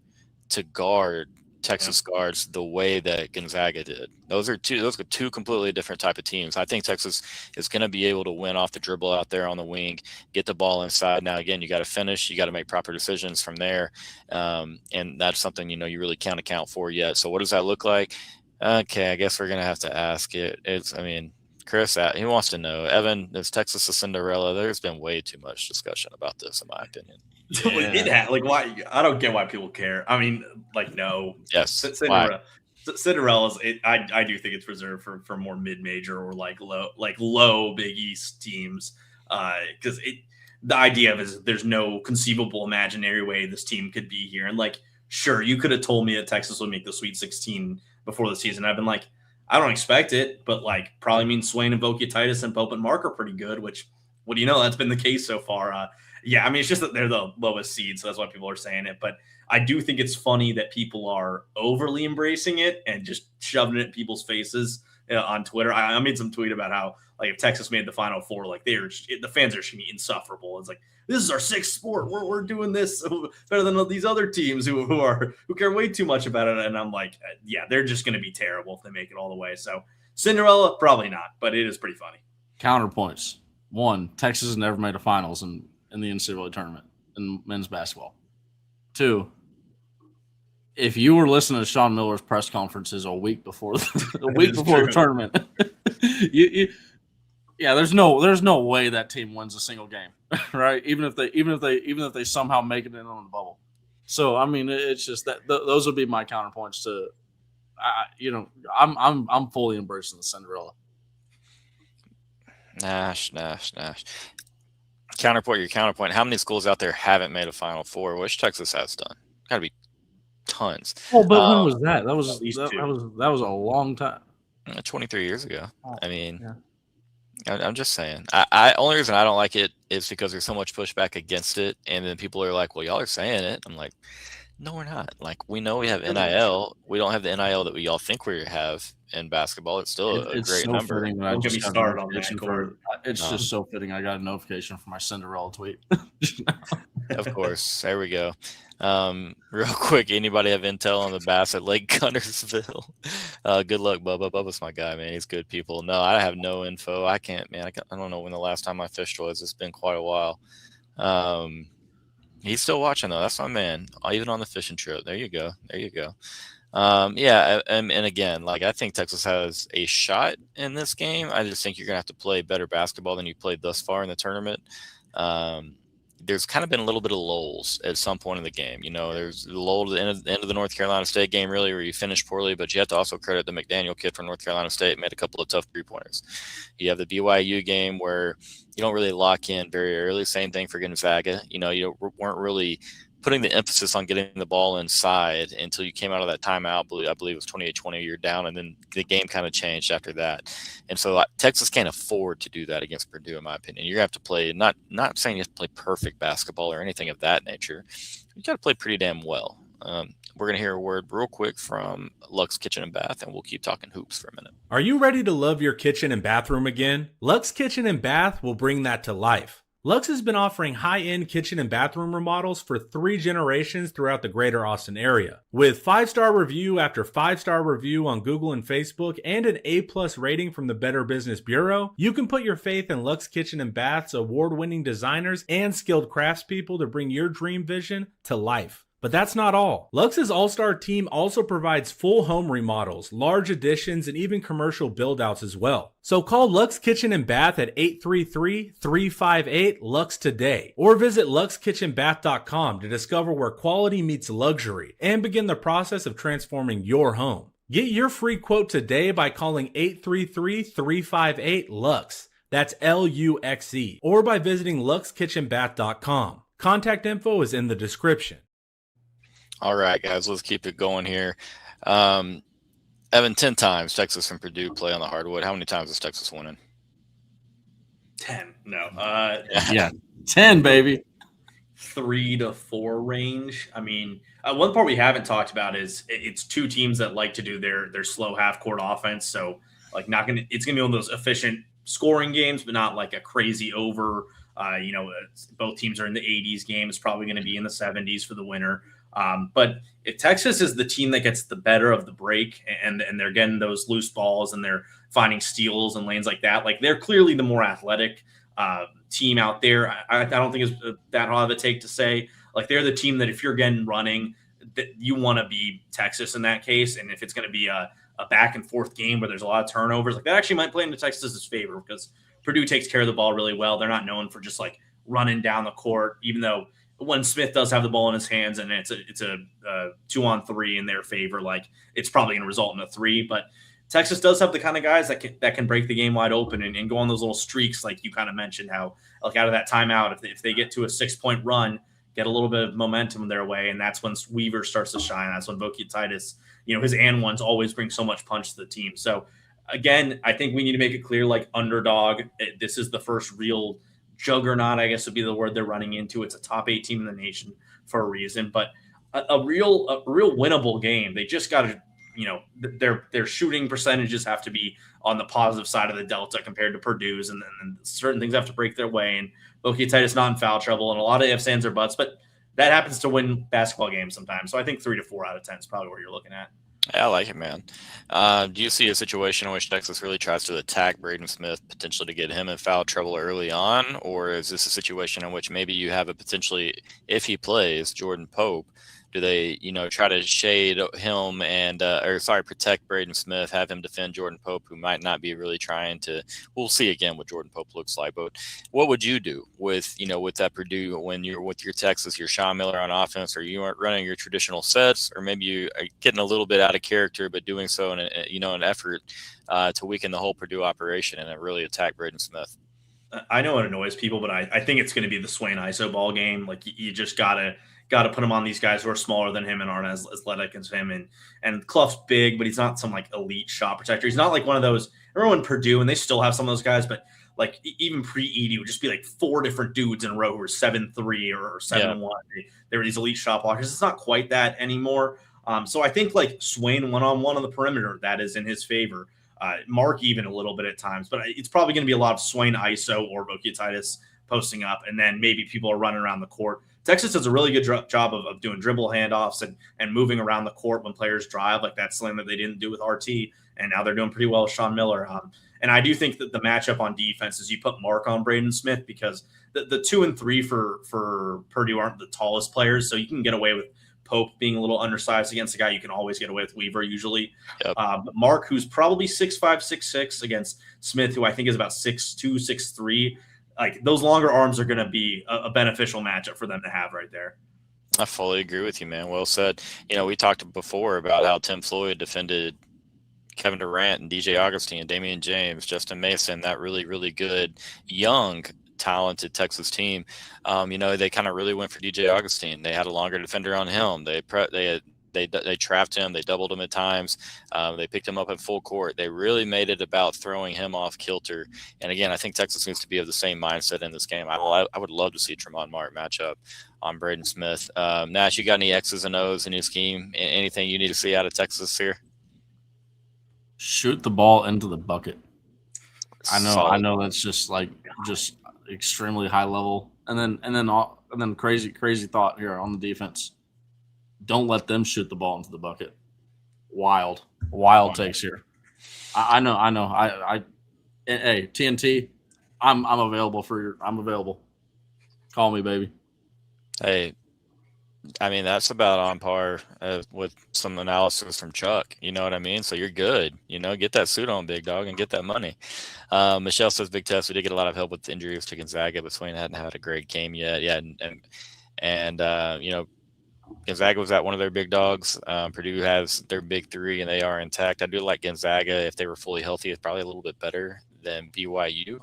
[SPEAKER 1] to guard Texas guards the way that Gonzaga did. Those are two completely different type of teams. I think Texas is going to be able to win off the dribble out there on the wing, get the ball inside. Now, again, you got to finish. You got to make proper decisions from there. And that's something, you really can't account for yet. So what does that look like? Okay, I guess we're going to have to ask it. Chris, he wants to know, Evan, is Texas a Cinderella? There's been way too much discussion about this, in my opinion.
[SPEAKER 2] Yeah. Why? I don't get why people care. I mean, no.
[SPEAKER 1] Yes.
[SPEAKER 2] Cinderella's. I do think it's reserved for more mid-major or low Big East teams. Because the idea is there's no conceivable imaginary way this team could be here. And sure, you could have told me that Texas would make the Sweet 16 before the season. I've been like, I don't expect it, but probably means Swain and Vokia Titus and Pope and Mark are pretty good. Which, what do you know? That's been the case so far. Yeah, I mean, it's just that they're the lowest seed, so that's why people are saying it. But I do think it's funny that people are overly embracing it and just shoving it in people's faces on Twitter. I made some tweet about how, if Texas made the Final Four, the fans are just going to be insufferable. It's this is our 6th sport. We're doing this better than these other teams who care way too much about it. And I'm like, yeah, they're just going to be terrible if they make it all the way. So Cinderella, probably not, but it is pretty funny.
[SPEAKER 3] Counterpoints. 1, Texas has never made a finals in the NCAA tournament in men's basketball. 2, if you were listening to Sean Miller's press conferences a week before the tournament, there's no way that team wins a single game, right? Even if they somehow make it in on the bubble. So I mean, it's just that those would be my counterpoints to, I'm fully embracing the Cinderella.
[SPEAKER 1] Nash. Your counterpoint. How many schools out there haven't made a Final Four? Which Texas has done? Got to be tons.
[SPEAKER 3] Well, but when was that? That was a long time.
[SPEAKER 1] 23 years ago.
[SPEAKER 3] Oh,
[SPEAKER 1] I mean,
[SPEAKER 3] yeah.
[SPEAKER 1] I'm just saying. I only reason I don't like it is because there's so much pushback against it, and then people are like, "Well, y'all are saying it." I'm like, "No, we're not. We know we have NIL. We don't have the NIL that we all think we have in basketball. It's still a great number."
[SPEAKER 2] Don't get me started on that.
[SPEAKER 3] It's just so fitting. I got a notification from my Cinderella tweet.
[SPEAKER 1] Of course. There we go. Real quick, anybody have intel on the bass at Lake Guntersville? Good luck, Bubba. Bubba's my guy, man. He's good people. No, I have no info. I can't, man. I don't know when the last time I fished was. It's been quite a while. He's still watching, though. That's my man. Even on the fishing trip. There you go. There you go. Yeah, and again, like, I think Texas has a shot in this game. I just think you're gonna have to play better basketball than you played thus far in the tournament. There's kind of been a little bit of lulls at some point in the game. You know, there's the lull at the end of the North Carolina State game, really, where you finished poorly, but you have to also credit the McDaniel kid from North Carolina State, made a couple of tough 3-pointers. You have the BYU game where you don't really lock in very early. Same thing for Gonzaga. You know, you weren't really putting the emphasis on getting the ball inside until you came out of that timeout. I believe it was 28-20, you're down, and then the game kind of changed after that. And so Texas can't afford to do that against Purdue, in my opinion. You're going to have to play, not saying you have to play perfect basketball or anything of that nature. You got to play pretty damn well. We're going to hear a word real quick from Luxe Kitchen and Bath, and we'll keep talking hoops for a minute.
[SPEAKER 4] Are you ready to love your kitchen and bathroom again? Luxe Kitchen and Bath will bring that to life. Luxe has been offering high-end kitchen and bathroom remodels for 3 generations throughout the greater Austin area. With 5-star review after 5-star review on Google and Facebook and an A+ rating from the Better Business Bureau, you can put your faith in Luxe Kitchen and Bath's award-winning designers and skilled craftspeople to bring your dream vision to life. But that's not all. Luxe's all-star team also provides full home remodels, large additions, and even commercial build-outs as well. So call Luxe Kitchen and Bath at 833-358-LUXE today, or visit luxekitchenbath.com to discover where quality meets luxury and begin the process of transforming your home. Get your free quote today by calling 833-358-LUXE. That's LUXE, or by visiting luxekitchenbath.com. Contact info is in the description.
[SPEAKER 1] All right, guys, let's keep it going here. Evan, 10 times Texas and Purdue play on the hardwood. How many times is Texas winning?
[SPEAKER 2] 10. No.
[SPEAKER 3] Yeah, 10, baby.
[SPEAKER 2] 3 to 4 range. I mean, one part we haven't talked about is it's 2 teams that like to do their slow half-court offense. So, like, it's gonna be one of those efficient scoring games, but not like a crazy over. Both teams are in the 80s game. It's probably going to be in the 70s for the winner. But if Texas is the team that gets the better of the break and they're getting those loose balls and they're finding steals and lanes like that, like, they're clearly the more athletic team out there. I don't think it's that hard of a take to say, like, they're the team that if you're getting running, that you want to be Texas in that case. And if it's going to be a back and forth game where there's a lot of turnovers, like, that actually might play into Texas's favor because Purdue takes care of the ball really well. They're not known for just like running down the court, even though when Smith does have the ball in his hands and it's a 2-on-3 in their favor, like, it's probably going to result in a 3. But Texas does have the kind of guys that can break the game wide open and go on those little streaks, like you kind of mentioned, how, like, out of that timeout, if they get to a 6-point run, get a little bit of momentum their way, and that's when Weaver starts to shine. That's when Titus, his and ones always bring so much punch to the team. So again, I think we need to make it clear, like, underdog. This is the first real juggernaut, I guess would be the word they're running into. It's a top 8 team in the nation for a reason, but a real winnable game. They just got to, their shooting percentages have to be on the positive side of the delta compared to Purdue's, and certain things have to break their way. And Titus not in foul trouble, and a lot of ifs, ands, or buts, but that happens to win basketball games sometimes. So I think 3 to 4 out of 10 is probably where you're looking at.
[SPEAKER 1] Yeah, I like it, man. Do you see a situation in which Texas really tries to attack Braden Smith, potentially to get him in foul trouble early on? Or is this a situation in which maybe you have a potentially, if he plays, Jordan Pope, do they, try to shade him and, protect Braden Smith, have him defend Jordan Pope, who might not be really trying to, we'll see again what Jordan Pope looks like. But what would you do with that Purdue when you're with your Texas, your Sean Miller on offense, or you aren't running your traditional sets, or maybe you are getting a little bit out of character, but doing so in an effort to weaken the whole Purdue operation and really attack Braden Smith?
[SPEAKER 2] I know it annoys people, but I think it's going to be the Swain ISO ball game. Like, you just got to put him on these guys who are smaller than him and aren't as athletic as him. And Clough's big, but he's not some like elite shot protector. He's not like one of those, everyone Purdue, and they still have some of those guys, but like even pre-Edey would just be like 4 different dudes in a row who are 7'3" or 7'1". They were these elite shot blockers. It's not quite that anymore. So I think like Swain one-on-one on the perimeter, that is in his favor. Mark even a little bit at times, but it's probably going to be a lot of Swain ISO or Vokietitis posting up, and then maybe people are running around the court. Texas does a really good job of doing dribble handoffs and moving around the court when players drive. Like that's something that they didn't do with RT, and now they're doing pretty well with Sean Miller. And I do think that the matchup on defense is you put Mark on Braden Smith because the 2 and 3 for Purdue aren't the tallest players, so you can get away with Pope being a little undersized against a guy. You can always get away with Weaver usually.
[SPEAKER 1] Yep.
[SPEAKER 2] But Mark, who's probably 6'5", 6'6", against Smith, who I think is about 6'2", 6'3", like those longer arms are going to be a beneficial matchup for them to have right there.
[SPEAKER 1] I fully agree with you, man. Well said. We talked before about how Tim Floyd defended Kevin Durant and DJ Augustine, Damian James, Justin Mason, that really, really good young talented Texas team. They kind of really went for DJ Augustine. They had a longer defender on him. They trapped him. They doubled him at times. They picked him up at full court. They really made it about throwing him off kilter. And again, I think Texas needs to be of the same mindset in this game. I would love to see Tremont Martin match up on Braden Smith. Nash, you got any X's and O's in your scheme? Anything you need to see out of Texas here?
[SPEAKER 3] Shoot the ball into the bucket. I know that's just extremely high level. And then crazy thought here on the defense. Don't let them shoot the ball into the bucket. Wild takes here. I know. Hey, TNT, I'm available I'm available. Call me, baby.
[SPEAKER 1] Hey, I mean, that's about on par with some analysis from Chuck. You know what I mean? So you're good. Get that suit on, big dog, and get that money. Michelle says, big test. We did get a lot of help with injuries to Gonzaga, but Swain hadn't had a great game yet. Yeah, and Gonzaga was at one of their big dogs. Purdue has their big three, and they are intact. I do like Gonzaga. If they were fully healthy, it's probably a little bit better than BYU.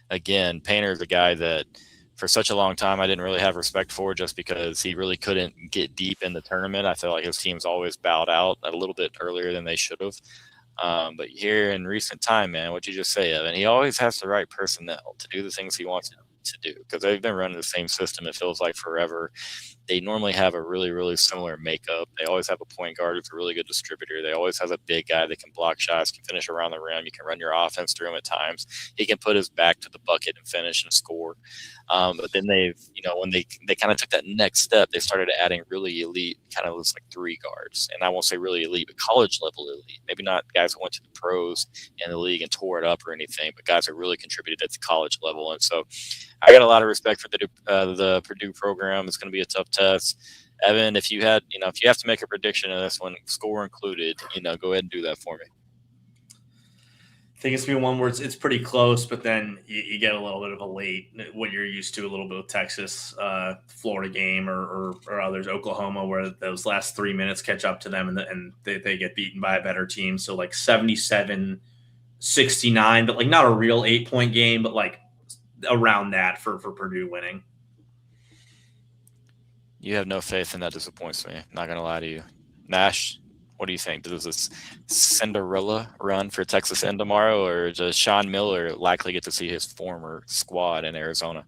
[SPEAKER 1] Again, Painter's a guy that for such a long time I didn't really have respect for just because he really couldn't get deep in the tournament. I feel like his team's always bowed out a little bit earlier than they should have. But here in recent time, man, what you just say, Evan, he always has the right personnel to do the things he wants to do because they've been running the same system, it feels like, forever. They normally have a really, really similar makeup. They always have a point guard who's a really good distributor. They always have a big guy that can block shots, can finish around the rim. You can run your offense through him at times. He can put his back to the bucket and finish and score. But then when they kind of took that next step, they started adding really elite, kind of looks like 3 guards. And I won't say really elite, but college level elite. Maybe not guys who went to the pros in the league and tore it up or anything, but guys who really contributed at the college level. And so I got a lot of respect for the Purdue program. It's going to be a tough test. Evan, if you have to make a prediction in this one, score included, go ahead and do that for me.
[SPEAKER 2] I think it's going to be one where it's pretty close, but then you get a little bit of a late, what you're used to a little bit with Texas, Florida game or others, Oklahoma, where those last 3 minutes catch up to them and they get beaten by a better team. So like 77-69, but like not a real 8-point game, but like around that for Purdue winning.
[SPEAKER 1] You have no faith, and that disappoints me. Not going to lie to you. Nash, what do you think? Does this Cinderella run for Texas end tomorrow, or does Sean Miller likely get to see his former squad in Arizona?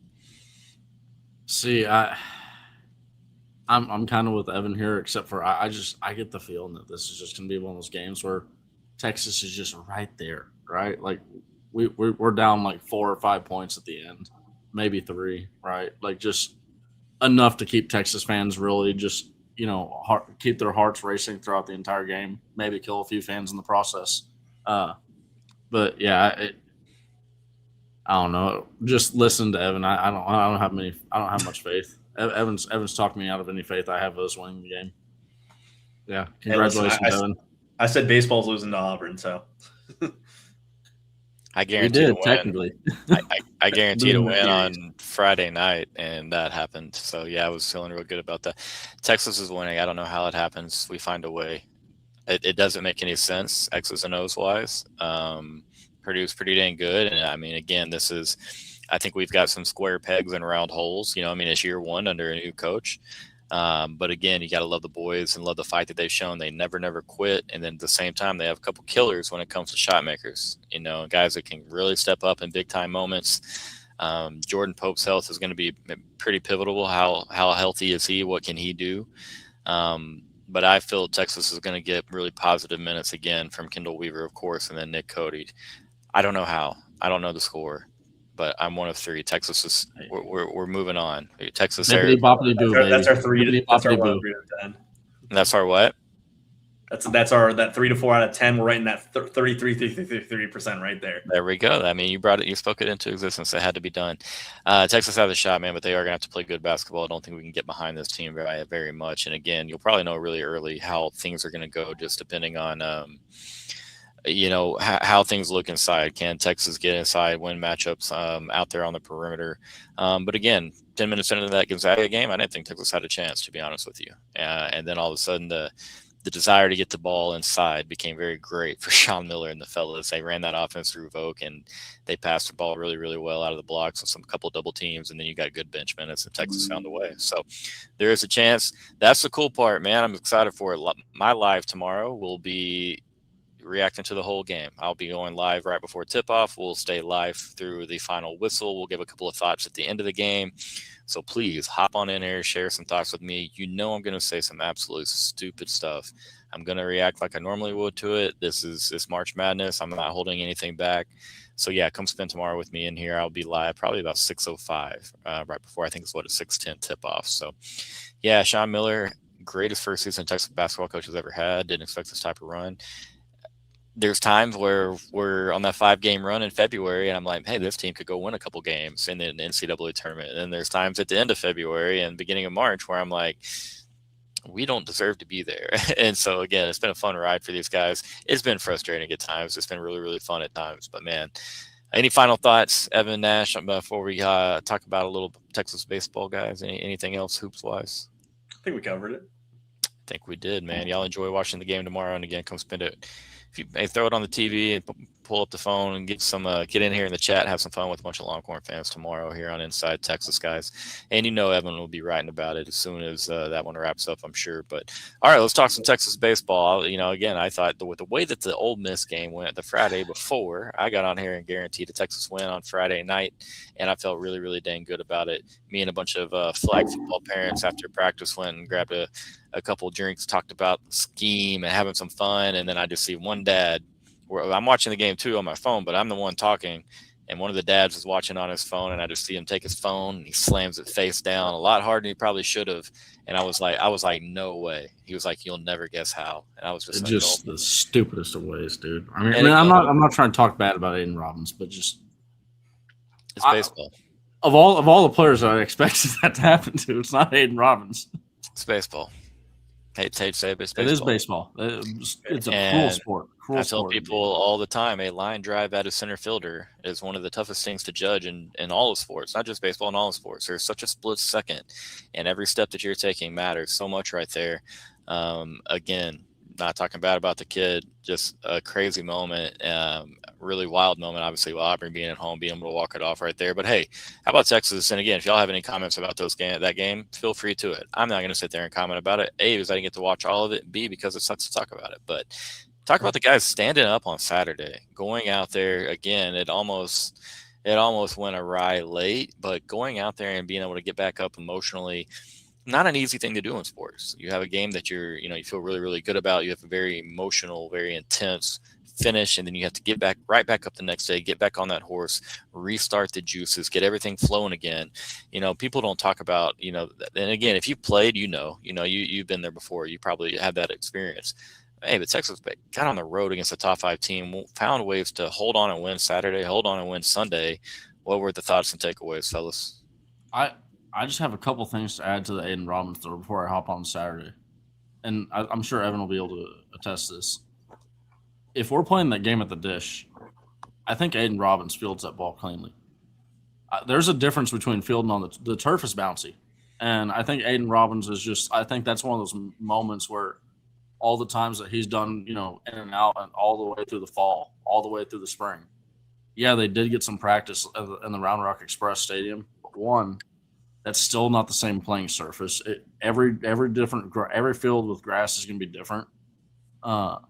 [SPEAKER 3] See, I'm kind of with Evan here, except for I get the feeling that this is just going to be one of those games where Texas is just right there, right? Like we're down like 4 or 5 points at the end, maybe 3, right? Like just enough to keep Texas fans really just, keep their hearts racing throughout the entire game, maybe kill a few fans in the process. But yeah, I don't know. Just listen to Evan. I don't have much faith. Evan's talked me out of any faith I have us winning the game. Yeah. Congratulations, Evan.
[SPEAKER 2] I said baseball's losing to Auburn, so
[SPEAKER 1] I guarantee you to win.
[SPEAKER 3] Technically.
[SPEAKER 1] I guarantee to win on Friday night, and that happened. So, yeah, I was feeling real good about that. Texas is winning. I don't know how it happens. We find a way. It doesn't make any sense, X's and O's wise. Purdue's pretty dang good. And, I mean, again, I think we've got some square pegs and round holes. It's year one under a new coach. But again, you got to love the boys and love the fight that they've shown. They never quit. And then at the same time, they have a couple killers when it comes to shot makers, guys that can really step up in big time moments. Jordan Pope's health is going to be pretty pivotal. How healthy is he? What can he do? But I feel Texas is going to get really positive minutes again from Kendall Weaver, of course, and then Nick Cody. I don't know how. I don't know the score, but I'm one of three. Texas is we're moving on. Texas
[SPEAKER 3] Bippity boppity boo, baby.
[SPEAKER 2] That's our three.
[SPEAKER 3] Bippity
[SPEAKER 2] That's our
[SPEAKER 3] boppity
[SPEAKER 2] 1
[SPEAKER 3] boo.
[SPEAKER 2] 3 to 10.
[SPEAKER 1] That's our what?
[SPEAKER 2] That's our that 3 to 4 out of 10. We're right in that 33% right there.
[SPEAKER 1] There we go. I mean, you brought it. You spoke it into existence. It had to be done. Texas has a shot, man, but they are going to have to play good basketball. I don't think we can get behind this team very much. And again, you'll probably know really early how things are going to go, just depending on how things look inside. Can Texas get inside, win matchups out there on the perimeter? But again, 10 minutes into that Gonzaga game, I didn't think Texas had a chance, to be honest with you. And then all of a sudden, the desire to get the ball inside became very great for Sean Miller and the fellas. They ran that offense through Vogue, and they passed the ball really, really well out of the blocks with couple double teams, and then you got good bench minutes, and Texas found a way. So there is a chance. That's the cool part, man. I'm excited for it. My live tomorrow will be reacting to the whole game. I'll be going live right before tip-off. We'll stay live through the final whistle. We'll give a couple of thoughts at the end of the game. So please hop on in here, share some thoughts with me. You know I'm going to say some absolute stupid stuff. I'm going to react like I normally would to it. It's March Madness. I'm not holding anything back. So, yeah, come spend tomorrow with me in here. I'll be live probably about 6:05, right before I think it's a 6:10 tip-off. So, yeah, Sean Miller, greatest first season Texas basketball coach has ever had. Didn't expect this type of run. There's times where we're on that 5-game run in February, and I'm like, hey, this team could go win a couple games in the NCAA tournament. And then there's times at the end of February and beginning of March where I'm like, we don't deserve to be there. And so, again, it's been a fun ride for these guys. It's been frustrating at times. It's been really, really fun at times. But, man, any final thoughts, Evan, Nash, before we talk about a little Texas baseball, guys? Anything else hoops-wise?
[SPEAKER 2] I think we covered it.
[SPEAKER 1] I think we did, man. Y'all enjoy watching the game tomorrow. And, again, come spend it. If you throw it on the TV and pull up the phone and get in here in the chat, have some fun with a bunch of Longhorn fans tomorrow here on Inside Texas, guys. And Evan will be writing about it as soon as that one wraps up, I'm sure. But all right, let's talk some Texas baseball. Again, I thought with the way that the Ole Miss game went the Friday before, I got on here and guaranteed a Texas win on Friday night, and I felt really, really dang good about it. Me and a bunch of flag football parents after practice went and grabbed a couple of drinks, talked about the scheme and having some fun, and then I just see one dad where I'm watching the game too on my phone, but I'm the one talking, and one of the dads was watching on his phone, and I just see him take his phone and he slams it face down a lot harder than he probably should have. And I was like, no way. He was like, you'll never guess how. And I was just
[SPEAKER 3] the stupidest of ways, dude. I mean, I'm not trying to talk bad about Aiden Robbins, but just
[SPEAKER 1] it's baseball.
[SPEAKER 3] Of all the players I expected that to happen to, it's not Aiden Robbins.
[SPEAKER 1] It's baseball. Hate to say it, but it's baseball.
[SPEAKER 3] It is baseball. It's a cruel sport. I
[SPEAKER 1] tell people all the time, a line drive at a center fielder is one of the toughest things to judge in all of sports, not just baseball, in all of sports. There's such a split second, and every step that you're taking matters so much right there. Again, not talking bad about the kid, just a crazy moment, really wild moment, obviously, with Auburn being at home, being able to walk it off right there. But, hey, how about Texas? And, again, if y'all have any comments about that game, feel free to it. I'm not going to sit there and comment about it. A, because I didn't get to watch all of it. B, because it sucks to talk about it. But talk about the guys standing up on Saturday, going out there. Again, it almost went awry late, but going out there and being able to get back up emotionally, not an easy thing to do in sports. You have a game that you feel really, really good about. You have a very emotional, very intense finish, and then you have to get right back up the next day, get back on that horse, restart the juices, get everything flowing again. People don't talk about, and again, if you played, you've been there before. You probably had that experience. Hey, but Texas got on the road against a top 5 team, found ways to hold on and win Saturday, hold on and win Sunday. What were the thoughts and takeaways, fellas?
[SPEAKER 3] I just have a couple things to add to the Aiden Robbins story before I hop on Saturday. And I'm sure Evan will be able to attest this. If we're playing that game at the Dish, I think Aiden Robbins fields that ball cleanly. There's a difference between fielding on the turf is bouncy. And I think Aiden Robbins I think that's one of those moments where all the times that he's done, in and out and all the way through the fall, all the way through the spring. Yeah, they did get some practice in the Round Rock Express Stadium. But one, that's still not the same playing surface. Every field with grass is going to be different. But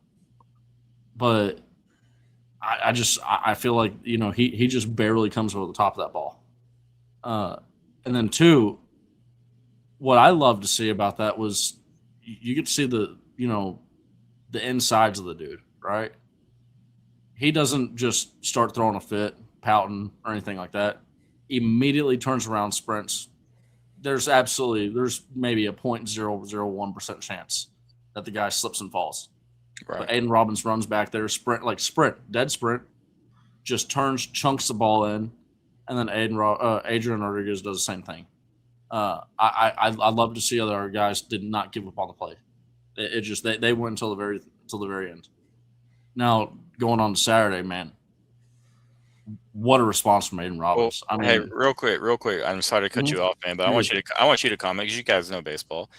[SPEAKER 3] I feel like, he just barely comes over the top of that ball. And then two, what I love to see about that was you get to see the insides of the dude, right? He doesn't just start throwing a fit, pouting, or anything like that. Immediately turns around, sprints. There's maybe a 0.001% chance that the guy slips and falls.
[SPEAKER 1] Right.
[SPEAKER 3] But Aiden Robbins runs back there, dead sprint, just turns, chunks the ball in, and then Adrian Rodriguez does the same thing. I love to see other guys did not give up on the play. It just they went until the very end. Now going on to Saturday, man, what a response from Aiden Robbins.
[SPEAKER 1] Well, hey, real quick, I'm sorry to cut you off, man, but I want you to comment because you guys know baseball.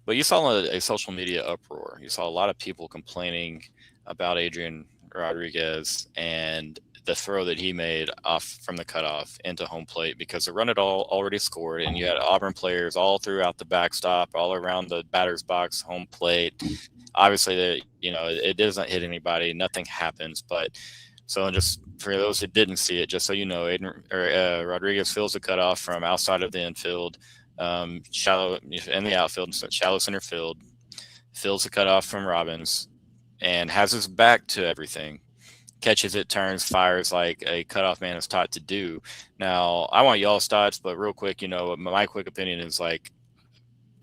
[SPEAKER 1] But you saw a social media uproar. You saw a lot of people complaining about Adrian Rodriguez and the throw that he made off from the cutoff into home plate because the run had already scored, and you had Auburn players all throughout the backstop, all around the batter's box, home plate. Obviously, it doesn't hit anybody. Nothing happens. But so just for those who didn't see it, just so you know, Rodriguez fills the cutoff from outside of the infield. Shallow in the outfield, shallow center field, fills the cutoff from Robbins, and has his back to everything. Catches it, turns, fires like a cutoff man is taught to do. Now, I want y'all's thoughts, but real quick, my quick opinion is like,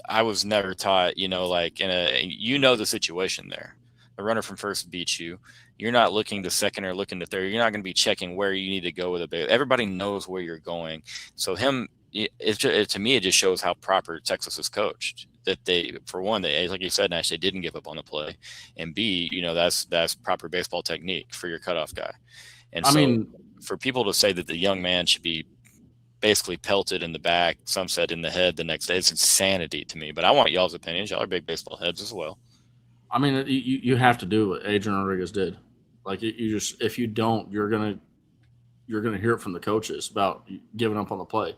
[SPEAKER 1] I was never taught, like the situation there. The runner from first beats you. You're not looking to second or looking to third. You're not going to be checking where you need to go with a base. Everybody knows where you're going. So to me, it just shows how proper Texas is coached. That they, for one, like you said, Nash, they didn't give up on the play, and B, that's proper baseball technique for your cutoff guy. And for people to say that the young man should be basically pelted in the back, some said in the head the next day, it's insanity to me. But I want y'all's opinions. Y'all are big baseball heads as well.
[SPEAKER 3] I mean, you have to do what Adrian Rodriguez did. Like if you don't, you're gonna hear it from the coaches about giving up on the play.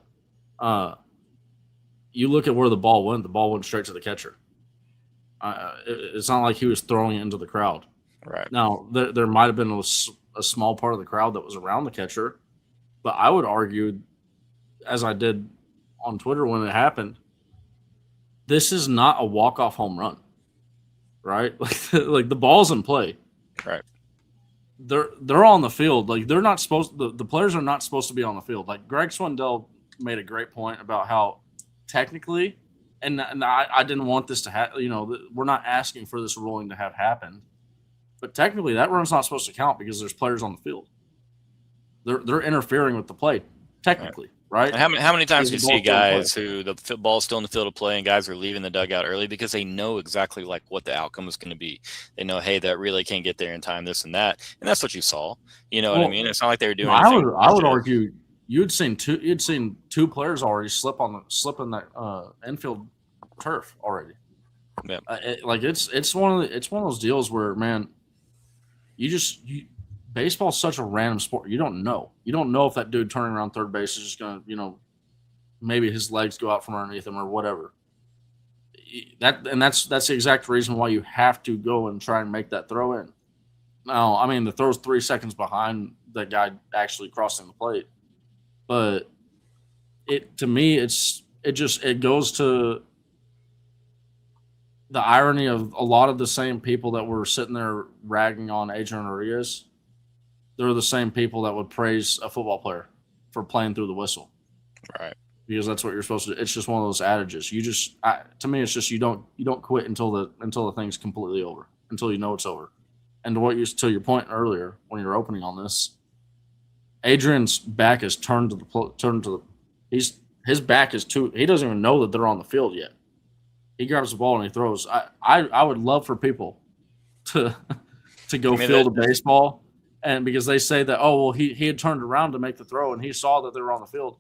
[SPEAKER 3] You look at where the ball went. The ball went straight to the catcher. It's not like he was throwing it into the crowd.
[SPEAKER 1] Right.
[SPEAKER 3] Now, there might have been a small part of the crowd that was around the catcher, but I would argue, as I did on Twitter when it happened, this is not a walk-off home run, right? Like the ball's in play.
[SPEAKER 1] Right.
[SPEAKER 3] They're on the field. Like they're not supposed. The players are not supposed to be on the field. Like Greg Swindell made a great point about how technically, and I didn't want this to happen. We're not asking for this ruling to have happened, but technically that run's not supposed to count because there's players on the field. They're interfering with the play technically, right?
[SPEAKER 1] And how many times do you see guys who the ball's still in the field of play and guys are leaving the dugout early because they know exactly like what the outcome is going to be. They know, hey, that really can't get there in time, this and that, and that's what you saw. You know what I mean? It's not like they were doing.
[SPEAKER 3] I would argue. You'd seen two players already slip in that infield turf already.
[SPEAKER 1] Yeah.
[SPEAKER 3] It's one of those deals where, man, baseball's such a random sport. You don't know if that dude turning around third base is just gonna maybe his legs go out from underneath him or whatever. That's the exact reason why you have to go and try and make that throw in. Now, I mean, the throw's 3 seconds behind that guy actually crossing the plate. But to me, it goes to the irony of a lot of the same people that were sitting there ragging on Adrian Rodriguez. They're the same people that would praise a football player for playing through the whistle,
[SPEAKER 1] right?
[SPEAKER 3] Because that's what you're supposed to do. It's just one of those adages. To me, it's just you don't quit until the thing's completely over, until you know it's over. And to your point earlier when you were opening on this. Adrian's back is turned to his back is too. He doesn't even know that they're on the field yet. He grabs the ball and he throws. I would love for people to go field a baseball, and because they say that he had turned around to make the throw and he saw that they were on the field.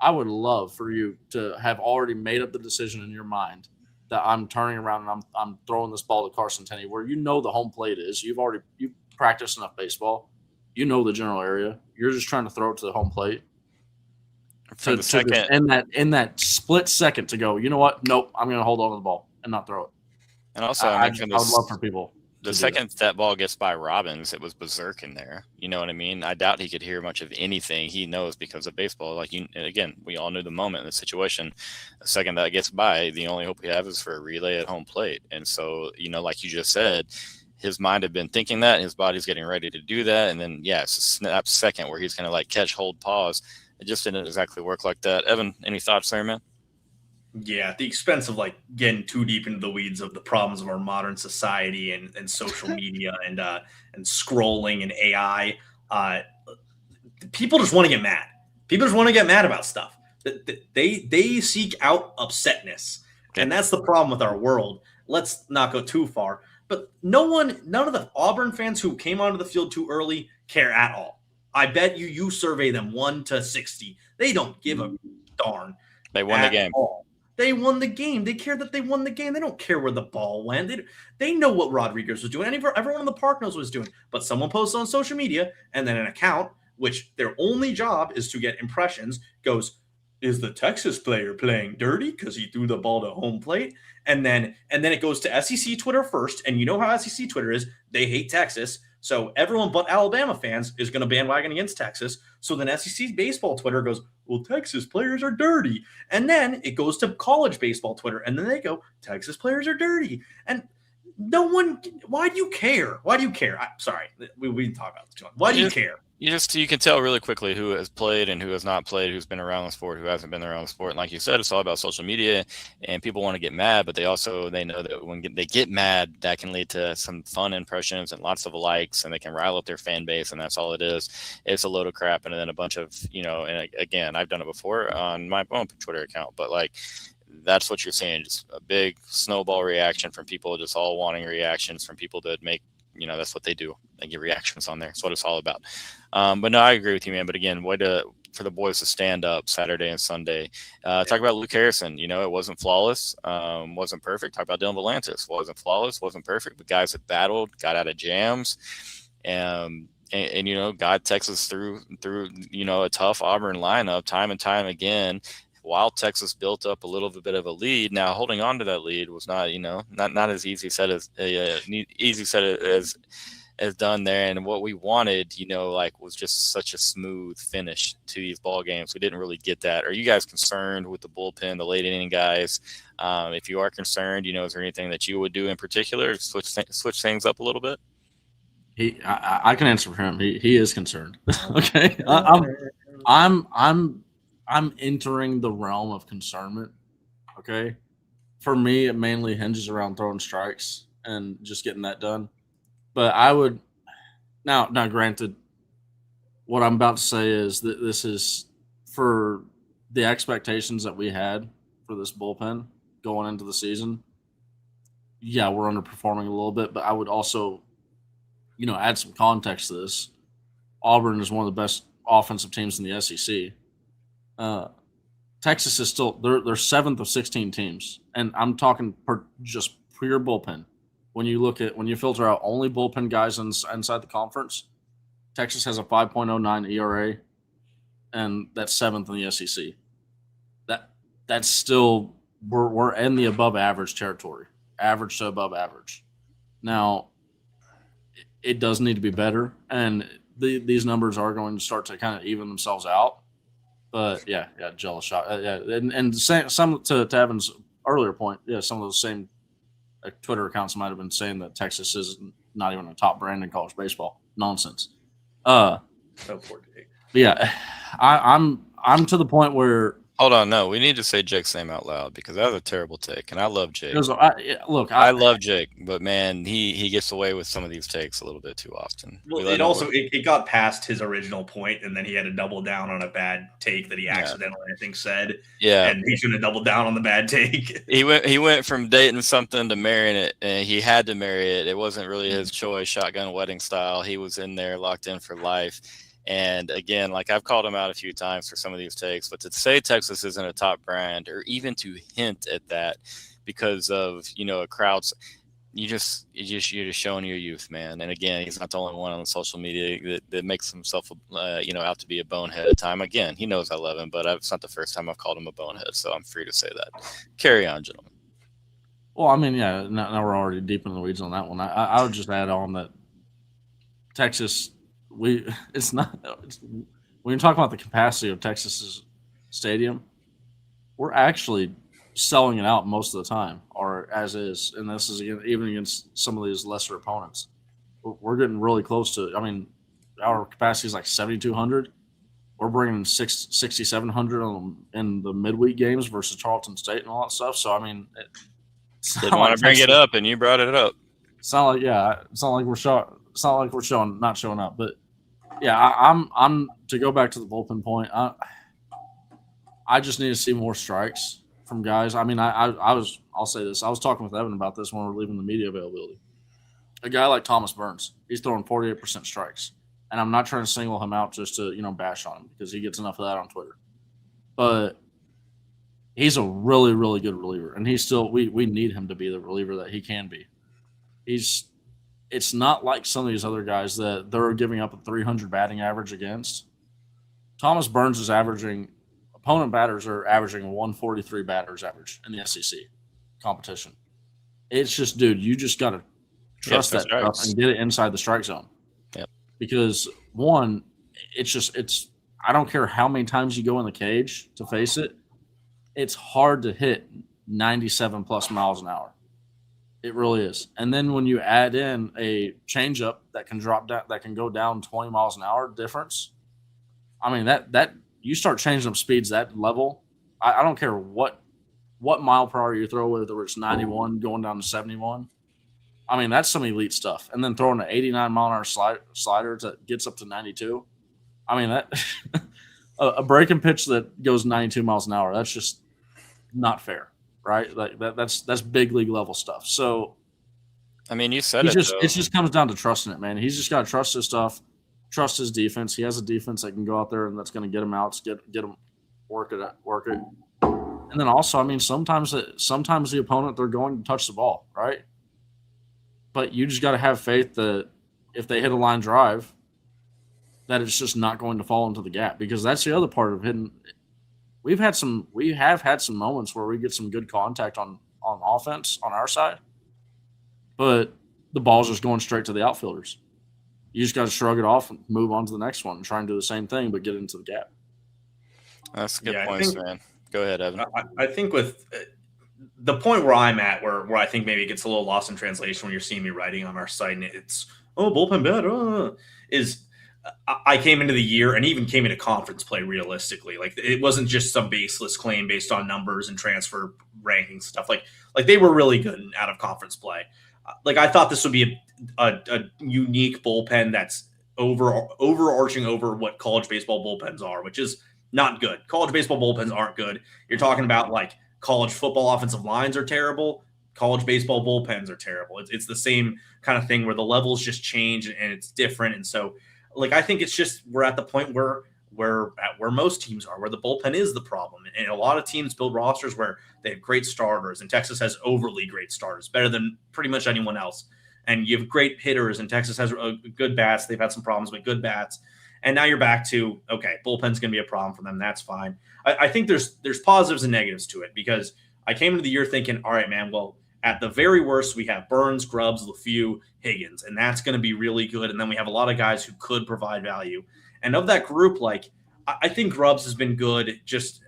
[SPEAKER 3] I would love for you to have already made up the decision in your mind that I'm turning around and I'm throwing this ball to Carson Tenney where the home plate is. You've practiced enough baseball. You know the general area. You're just trying to throw it to the home plate.
[SPEAKER 1] For the second,
[SPEAKER 3] in that split second to go, you know what? Nope, I'm going to hold on to the ball and not throw it.
[SPEAKER 1] And also,
[SPEAKER 3] I would love for people
[SPEAKER 1] the second that ball gets by Robbins, it was berserk in there. You know what I mean? I doubt he could hear much of anything. He knows because of baseball. Like, again, we all knew the moment in the situation. The second that gets by, the only hope we have is for a relay at home plate. And so, like you just said, his mind had been thinking that, his body's getting ready to do that. And then, it's a snap second where he's going to like catch, hold, pause. It just didn't exactly work like that. Evan, any thoughts there, man?
[SPEAKER 2] Yeah, at the expense of like getting too deep into the weeds of the problems of our modern society and social media and scrolling and AI, people just want to get mad. People just want to get mad about stuff. They seek out upsetness, and that's the problem with our world. Let's not go too far, but none of the Auburn fans who came onto the field too early care at all. I bet you survey them 1 to 60, they don't give a darn.
[SPEAKER 1] They won the game.
[SPEAKER 2] All. They won the game. They care that they won the game. They don't care where the ball went. They know what Rodriguez was doing. Everyone in the park knows what he's doing. But someone posts on social media, and then an account, which their only job is to get impressions, goes, is the Texas player playing dirty because he threw the ball to home plate? And then it goes to SEC Twitter first. And you know how SEC Twitter is. They hate Texas. So everyone but Alabama fans is going to bandwagon against Texas. So then SEC baseball Twitter goes, well, Texas players are dirty. And then it goes to college baseball Twitter. And then they go, Texas players are dirty. And no one, why do you care? Why do you care? Sorry, we didn't talk about this too much. Why do you care?
[SPEAKER 1] You can tell really quickly who has played and who has not played, who's been around the sport, who hasn't been around the sport. And like you said, it's all about social media, and people want to get mad, but they know that when they get mad, that can lead to some fun impressions and lots of likes, and they can rile up their fan base, and that's all it is. It's a load of crap, and then a bunch of, and again, I've done it before on my own Twitter account, but like, that's what you're saying, just a big snowball reaction from people, just all wanting reactions from people that make, that's what they do. They give reactions on there. That's what it's all about. But no, I agree with you, man. But again, for the boys to stand up Saturday and Sunday. Talk about Luke Harrison. It wasn't flawless, wasn't perfect. Talk about Dylan Volantis. Wasn't flawless, wasn't perfect. But guys that battled, got out of jams, and got Texas through a tough Auburn lineup time and time again. While Texas built up a little bit of a lead, now holding on to that lead was not as easy said as done there. And what we wanted, was just such a smooth finish to these ball games. We didn't really get that. Are you guys concerned with the bullpen, the late inning guys? If you are concerned, is there anything that you would do in particular to switch things up a little bit?
[SPEAKER 3] I can answer for him. He is concerned. Okay, I'm entering the realm of concernment. Okay. For me, it mainly hinges around throwing strikes and just getting that done. But I would now granted, what I'm about to say is that this is for the expectations that we had for this bullpen going into the season. Yeah, we're underperforming a little bit, but I would also, add some context to this. Auburn is one of the best offensive teams in the SEC. Texas is still they're 7th of 16 teams, and I'm talking just pure bullpen. When you filter out only bullpen guys inside the conference, Texas has a 5.09 ERA, and that's 7th in the SEC. That's still we're in the above average territory, average to above average. Now, it does need to be better, and these numbers are going to start to kind of even themselves out. But yeah, jealous shot. And some to Evan's earlier point, some of those same Twitter accounts might have been saying that Texas is not even a top brand in college baseball. Nonsense. Yeah, I'm to the point where.
[SPEAKER 1] Hold on, no, we need to say Jake's name out loud because that was a terrible take, and I love Jake.
[SPEAKER 3] I
[SPEAKER 1] love Jake, but man, he gets away with some of these takes a little bit too often.
[SPEAKER 2] Well, it got past his original point, and then he had to double down on a bad take that he accidentally, I think, said.
[SPEAKER 1] Yeah,
[SPEAKER 2] and he should have doubled down on the bad take.
[SPEAKER 1] He went from dating something to marrying it, and he had to marry it. It wasn't really his choice, shotgun wedding style. He was in there, locked in for life. And again, like I've called him out a few times for some of these takes, but to say Texas isn't a top brand or even to hint at that because of, a crowd's, you're just showing your youth, man. And again, he's not the only one on social media that makes himself, out to be a bonehead at time. Again, he knows I love him, but it's not the first time I've called him a bonehead. So I'm free to say that. Carry on, gentlemen.
[SPEAKER 3] Well, I mean, yeah, now we're already deep in the weeds on that one. I would just add on that Texas, it's not, when you talk about the capacity of Texas's stadium, we're actually selling it out most of the time, or as is. And this is even against some of these lesser opponents. We're getting really close to, I mean, our capacity is like 7,200. We're bringing 6,700 in the midweek games versus Charleston State and all that stuff. So, I mean,
[SPEAKER 1] Didn't want to bring it up, and you brought it up.
[SPEAKER 3] It's not like we're not showing up, but yeah, I'm to go back to the bullpen point. I just need to see more strikes from guys. I mean, I'll say this. I was talking with Evan about this when we were leaving the media availability. A guy like Thomas Burns, he's throwing 48% strikes, and I'm not trying to single him out just to bash on him because he gets enough of that on Twitter, but he's a really, really good reliever, and he's still we need him to be the reliever that he can be. It's not like some of these other guys that they're giving up a 300 batting average against. Thomas Burns is opponent batters are averaging a 143 batters average in the SEC competition. It's just, dude, you just got to trust that stuff and get it inside the strike zone.
[SPEAKER 1] Yep.
[SPEAKER 3] Because one, it's I don't care how many times you go in the cage to face it, it's hard to hit 97 plus miles an hour. It really is. And then when you add in a changeup that can drop down, that can go down 20 miles an hour difference, I mean that you start changing up speeds that level. I don't care what mile per hour you throw, whether it's 91 going down to 71. I mean, that's some elite stuff. And then throwing an 89 mile an hour slider that gets up to 92. I mean, that a breaking pitch that goes 92 miles an hour, that's just not fair, right? Like that's big league level stuff. So,
[SPEAKER 1] I mean, you said it
[SPEAKER 3] just comes down to trusting it, man. He's just got to trust his stuff, trust his defense. He has a defense that can go out there and that's going to get him outs, get him work it. And then also, I mean, sometimes the opponent, they're going to touch the ball, right? But you just got to have faith that if they hit a line drive, that it's just not going to fall into the gap, because that's the other part of hitting. We have had some moments where we get some good contact on offense on our side, but the ball's just going straight to the outfielders. You just got to shrug it off and move on to the next one and try and do the same thing, but get into the gap.
[SPEAKER 1] That's a good point, man. Go ahead, Evan.
[SPEAKER 2] I think with the point where I'm at, where I think maybe it gets a little lost in translation when you're seeing me writing on our site, and it's bullpen bad, is I came into the year and even came into conference play realistically. Like, it wasn't just some baseless claim based on numbers and transfer rankings stuff. Like they were really good in out of conference play. Like, I thought this would be a unique bullpen that's overarching over what college baseball bullpens are, which is not good. College baseball bullpens aren't good. You're talking about like college football offensive lines are terrible. College baseball bullpens are terrible. It's the same kind of thing where the levels just change and it's different. And so, like, I think it's just we're at the point where most teams are, where the bullpen is the problem. And a lot of teams build rosters where they have great starters, and Texas has overly great starters, better than pretty much anyone else. And you have great hitters, and Texas has good bats. They've had some problems with good bats. And now you're back to, okay, bullpen's going to be a problem for them. That's fine. I think there's positives and negatives to it, because I came into the year thinking, all right, man, well, at the very worst, we have Burns, Grubbs, LeFew, Higgins, and that's going to be really good. And then we have a lot of guys who could provide value. And of that group, like, I think Grubbs has been good, just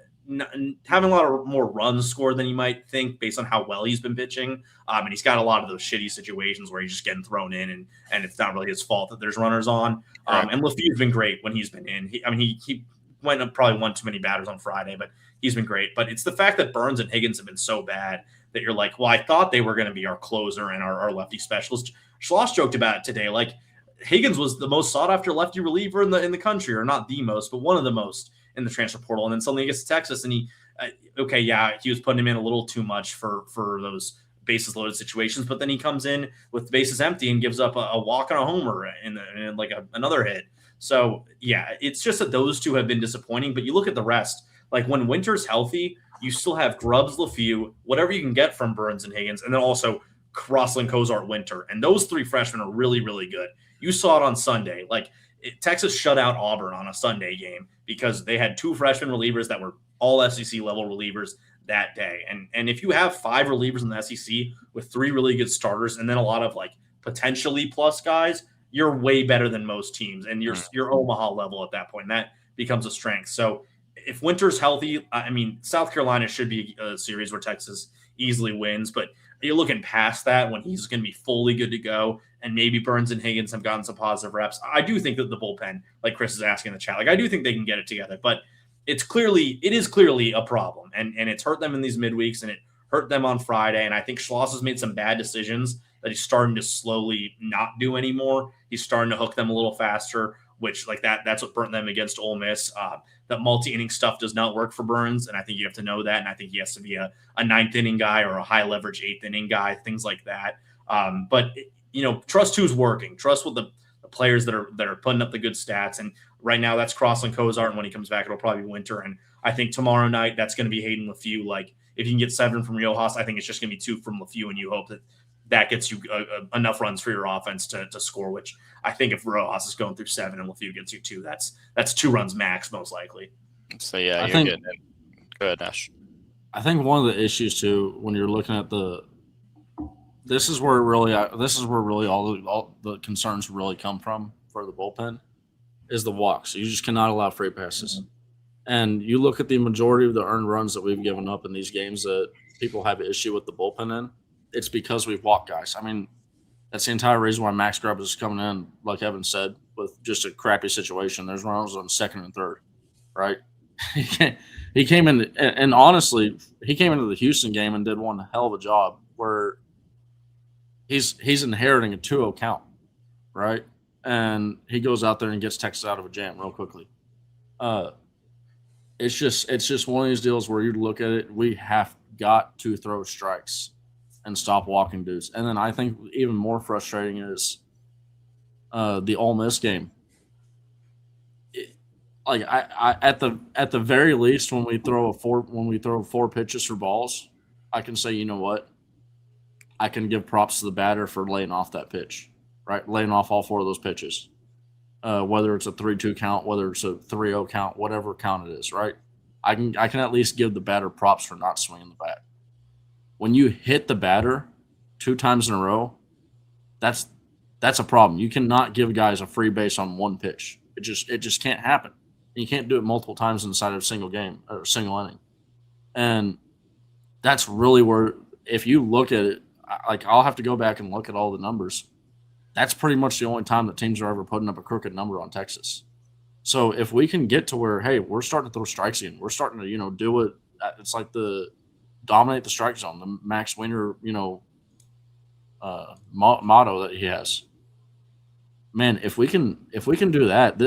[SPEAKER 2] having a lot of more runs scored than you might think based on how well he's been pitching. And he's got a lot of those shitty situations where he's just getting thrown in, and it's not really his fault that there's runners on. And LeFew's been great when he's been in. He went up, probably won too many batters on Friday, but he's been great. But it's the fact that Burns and Higgins have been so bad that you're like, well, I thought they were going to be our closer and our lefty specialist. Schloss joked about it today. Like, Higgins was the most sought after lefty reliever in the country, or not the most, but one of the most in the transfer portal. And then suddenly he gets to Texas, and he was putting him in a little too much for those bases loaded situations. But then he comes in with the bases empty and gives up a walk and a homer and like another hit. So yeah, it's just that those two have been disappointing. But you look at the rest, like when Winter's healthy, you still have Grubbs, LeFew, whatever you can get from Burns and Higgins, and then also Crossland, Cozart, Winter. And those three freshmen are really, really good. You saw it on Sunday. Like, Texas shut out Auburn on a Sunday game because they had two freshman relievers that were all SEC level relievers. that day. And if you have 5 relievers in the SEC with 3 really good starters and then a lot of like potentially plus guys, you're way better than most teams, and you're Omaha level at that point. And that becomes a strength. So if Winter's healthy, I mean, South Carolina should be a series where Texas easily wins, but you're looking past that when he's going to be fully good to go, and maybe Burns and Higgins have gotten some positive reps. I do think that the bullpen, like Chris is asking in the chat, like I do think they can get it together, but it is clearly a problem, and it's hurt them in these midweeks, and it hurt them on Friday. And I think Schloss has made some bad decisions that he's starting to slowly not do anymore. He's starting to hook them a little faster, which like that's what burnt them against Ole Miss. That multi-inning stuff does not work for Burns, and I think you have to know that. And I think he has to be a 9th inning guy or a high leverage 8th inning guy, things like that. But trust who's working. Trust with the players that are putting up the good stats. And right now, that's Crossland Cozart, and when he comes back, it'll probably be Winter. And I think tomorrow night that's going to be Hayden LeFew. Like if you can get 7 from Riojas, I think it's just going to be 2 from LeFew, and you hope that gets you enough runs for your offense to score, which I think if Rojas is going through 7 and LeFew gets you 2, that's 2 runs max, most likely.
[SPEAKER 1] So, yeah, you're getting it. Go ahead, Nash.
[SPEAKER 3] I think one of the issues, too, when you're looking at this is where really all the concerns really come from for the bullpen is the walks. You just cannot allow free passes. And you look at the majority of the earned runs that we've given up in these games that people have an issue with the bullpen in. It's because we've walked guys. I mean, that's the entire reason why Max Grubbs is coming in, like Evan said, with just a crappy situation. There's runners on 2nd and 3rd, right? He came in, and honestly, he came into the Houston game and did one hell of a job where he's inheriting a 2-0 count, right? And he goes out there and gets Texas out of a jam real quickly. It's just one of these deals where you look at it, we have got to throw strikes and stop walking dudes. And then I think even more frustrating is the Ole Miss game. I at the very least when we throw 4 pitches for balls, I can say, you know what? I can give props to the batter for laying off that pitch, right? Laying off all 4 of those pitches. Whether it's a 3-2 count, whether it's a 3-0 count, whatever count it is, right? I can at least give the batter props for not swinging the bat. When you hit the batter 2 times in a row, that's a problem. You cannot give guys a free base on 1 pitch. It just can't happen. And you can't do it multiple times inside of a single game or a single inning. And that's really where, if you look at it, like I'll have to go back and look at all the numbers. That's pretty much the only time that teams are ever putting up a crooked number on Texas. So if we can get to where, hey, we're starting to throw strikes in, we're starting to, do it. It's like the dominate the strike zone, the Max Winter, motto that he has. Man, if we can do that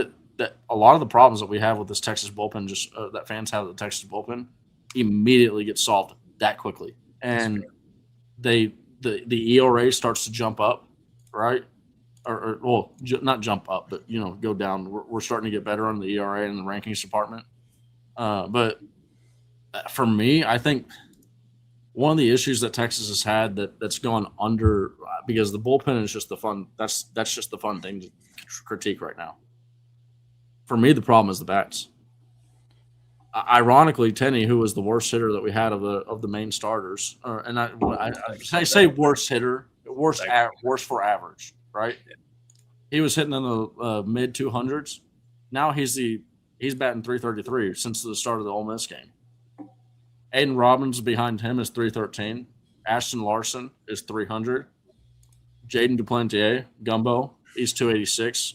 [SPEAKER 3] a lot of the problems that we have with this Texas bullpen, that fans have with the Texas bullpen, immediately get solved that quickly, and the ERA starts to jump up, right? Not jump up, but go down. We're starting to get better on the ERA in the rankings department. But for me, I think one of the issues that Texas has had that's gone under, because the bullpen is just the fun. That's just the fun thing to critique right now. For me, the problem is the bats. Ironically, Tenney, who was the worst hitter that we had of the main starters, and I say worst hitter, worst for average, right? He was hitting in the mid 200s. Now he's batting 333 since the start of the Ole Miss game. Aiden Robbins behind him is 313. Ashton Larson is 300. Jaden Duplantier, Gumbo, he's 286.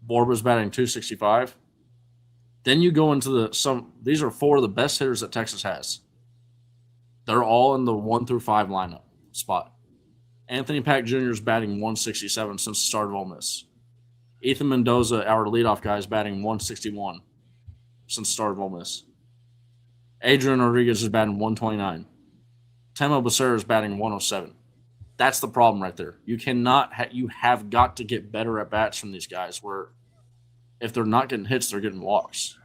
[SPEAKER 3] Borba's batting 265. Then you go into these are 4 of the best hitters that Texas has. They're all in the 1 through 5 lineup spot. Anthony Pack Jr. is batting 167 since the start of Ole Miss. Ethan Mendoza, our leadoff guy, is batting 161 since the start of Ole Miss. Adrian Rodriguez is batting 129. Temo Becerra is batting 107. That's the problem right there. You cannot. You have got to get better at bats from these guys. Where if they're not getting hits, they're getting walks.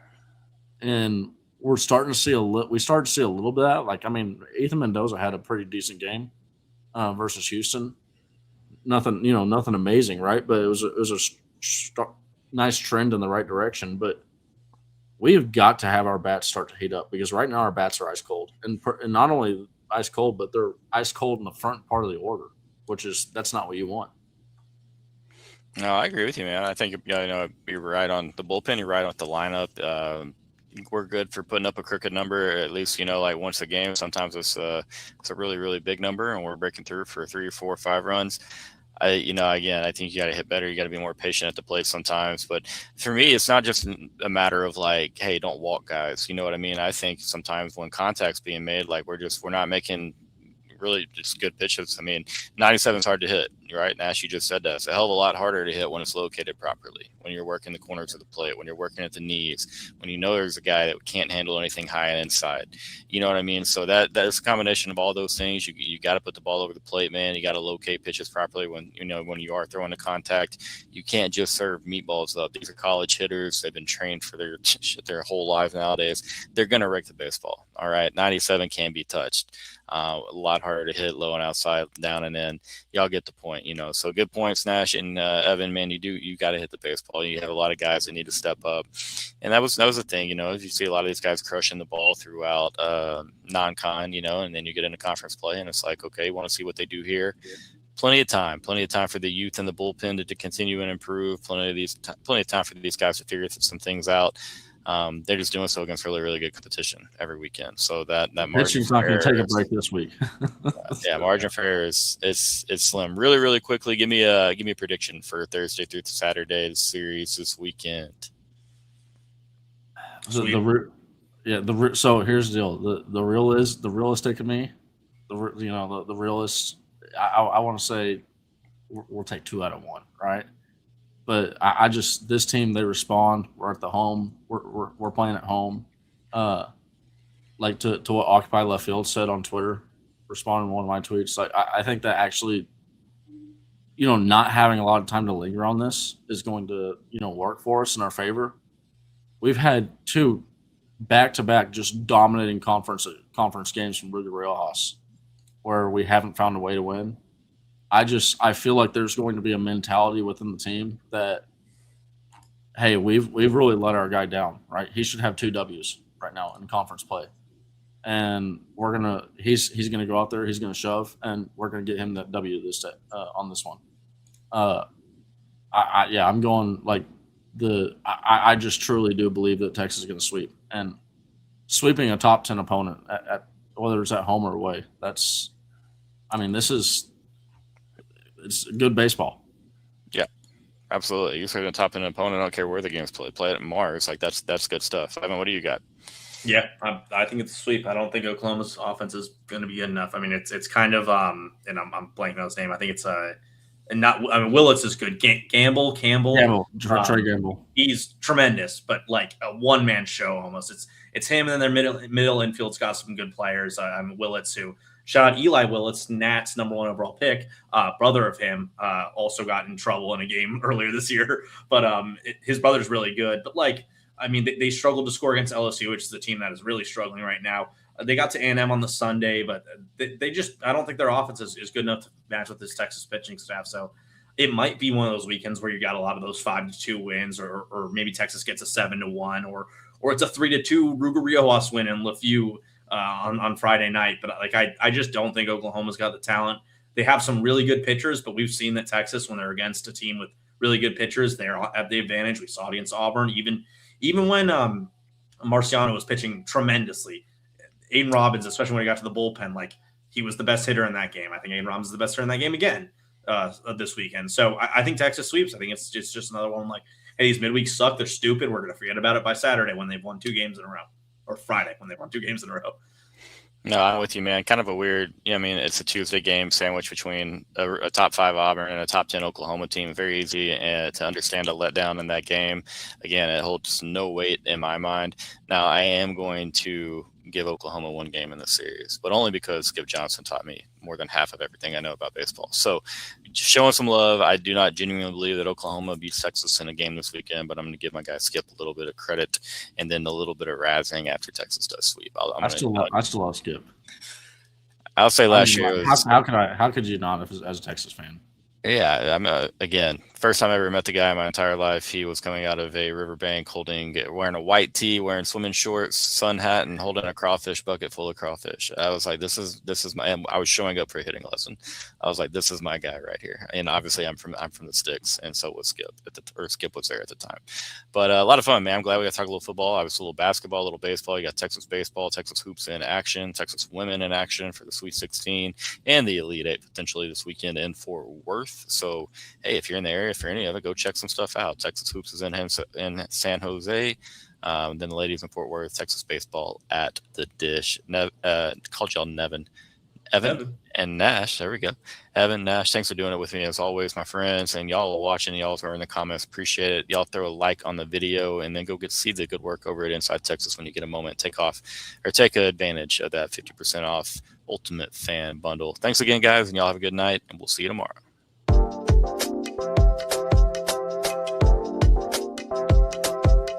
[SPEAKER 3] And we're starting to see we started to see a little bit of that. Ethan Mendoza had a pretty decent game versus Houston. Nothing amazing, right? But it was a nice trend in the right direction. But we have got to have our bats start to heat up, because right now our bats are ice cold, and not only ice cold, but they're ice cold in the front part of the order, that's not what you want.
[SPEAKER 1] No, I agree with you, man. I think you're right on the bullpen. You're right on the lineup. We're good for putting up a crooked number, at least, like once a game. Sometimes it's a really, really big number, and we're breaking through for 3 or 4 or 5 runs. Again, I think you got to hit better. You got to be more patient at the plate sometimes. But for me, it's not just a matter of like, hey, don't walk guys. You know what I mean? I think sometimes when contact's being made, like we're not making really just good pitches. I mean, 97 is hard to hit, right? Nash, you just said that. It's a hell of a lot harder to hit when it's located properly, when you're working the corners of the plate, when you're working at the knees, when there's a guy that can't handle anything high and inside. You know what I mean? So that's a combination of all those things. You got to put the ball over the plate, man. You got to locate pitches properly when you are throwing the contact. You can't just serve meatballs up. These are college hitters. They've been trained for their whole lives nowadays. They're going to rake the baseball. All right. 97 can be touched. A lot harder to hit low and outside, down and in. Y'all get the point, So good points, Nash and Evan. Man, you got to hit the baseball. You have a lot of guys that need to step up, and that was the thing. As you see a lot of these guys crushing the ball throughout non-con, and then you get into conference play, and it's like, okay, you want to see what they do here. Plenty of time for the youth in the bullpen to continue and improve. Plenty of time for these guys to figure some things out. They're just doing so against really, really good competition every weekend. So that
[SPEAKER 3] pitching's not going to take a break this week.
[SPEAKER 1] Margin for error is slim. Really, really quickly, give me a prediction for Thursday through Saturday series this weekend.
[SPEAKER 3] So so here's the deal. The realistic of me, the realist. I want to say we'll take 2 out of 1, right? But I just, this team, they respond. We're at the home. We're playing at home. Like to what Occupy Left Field said on Twitter, responding to one of my tweets. Like I think that actually, not having a lot of time to linger on this is going to, work for us in our favor. We've had 2 back-to-back just dominating conference games from Ruger Rojas, where we haven't found a way to win. I feel like there's going to be a mentality within the team that, hey, we've really let our guy down, right? He should have 2 W's right now in conference play, and he's gonna go out there, he's gonna shove, and we're gonna get him that W on this one. I'm going like I just truly do believe that Texas is gonna sweep, and sweeping a top 10 opponent at whether it's at home or away. It's good baseball.
[SPEAKER 1] Yeah, absolutely. You say the top 10 opponent. I don't care where the game's played. Play it at Mars. Like that's good stuff. I mean, what do you got?
[SPEAKER 2] Yeah, I think it's a sweep. I don't think Oklahoma's offense is going to be good enough. I mean, it's kind of and I'm blanking on his name. I think it's Willits is good. Campbell,
[SPEAKER 3] Trey Gamble.
[SPEAKER 2] He's tremendous, but like a one-man show almost. It's him, and then their middle infield's got some good players. Willits, who shout out Eli Willits, Nat's number 1 overall pick, brother of him, also got in trouble in a game earlier this year. But his brother's really good. But they struggled to score against LSU, which is the team that is really struggling right now. They got to A&M on the Sunday, but I don't think their offense is good enough to match with this Texas pitching staff. So it might be one of those weekends where you got a lot of those 5-2 wins, or maybe Texas gets a 7-1, or it's a 3-2 Ruger Rojas win in Lafayette on Friday night. But I just don't think Oklahoma's got the talent. They have some really good pitchers, but we've seen that Texas, when they're against a team with really good pitchers, they're at the advantage. We saw it against Auburn, even when Marciano was pitching tremendously. Aiden Robbins, especially when he got to the bullpen, he was the best hitter in that game. I think Aiden Robbins is the best hitter in that game again this weekend. So I think Texas sweeps. I think it's just another one hey, these midweeks suck. They're stupid. We're going to forget about it by Saturday when they've won 2 games in a row, or Friday when they've won 2 games in a row.
[SPEAKER 1] No, I'm with you, man. Kind of a weird, it's a Tuesday game sandwich between a top 5 Auburn and a top 10 Oklahoma team. Very easy to understand a letdown in that game. Again, it holds no weight in my mind. Now, I am going to give Oklahoma 1 game in this series, but only because Skip Johnson taught me more than half of everything I know about baseball. So just showing some love. I do not genuinely believe that Oklahoma beats Texas in a game this weekend, but I'm going to give my guy Skip a little bit of credit and then a little bit of razzing after Texas does sweep.
[SPEAKER 3] I still love Skip.
[SPEAKER 1] I'll say last year.
[SPEAKER 3] How could you not as a Texas fan?
[SPEAKER 1] Yeah, I'm again First time I ever met the guy in my entire life, he was coming out of a riverbank wearing a white tee, wearing swimming shorts, sun hat, and holding a crawfish bucket full of crawfish. I was like, this is my, and I was showing up for a hitting lesson. I was like, this is my guy right here. And obviously I'm from the sticks, and so was Skip Skip was there at the time. But a lot of fun, man. I'm glad we got to talk a little football. Obviously a little basketball, a little baseball. You got Texas baseball, Texas hoops in action, Texas women in action for the Sweet 16 and the Elite Eight potentially this weekend in Fort Worth. So hey, if you're in the area, if you're any of it, go check some stuff out. Texas hoops is in San Jose. Then the ladies in Fort Worth, Texas baseball at the Dish. Called y'all Evan and Nash. There we go. Evan, Nash, thanks for doing it with me as always, my friends. And y'all are watching, y'all are in the comments. Appreciate it. Y'all throw a like on the video and then go see the good work over at Inside Texas when you get a moment. Take advantage of that 50% off Ultimate Fan Bundle. Thanks again, guys, and y'all have a good night, and we'll see you tomorrow.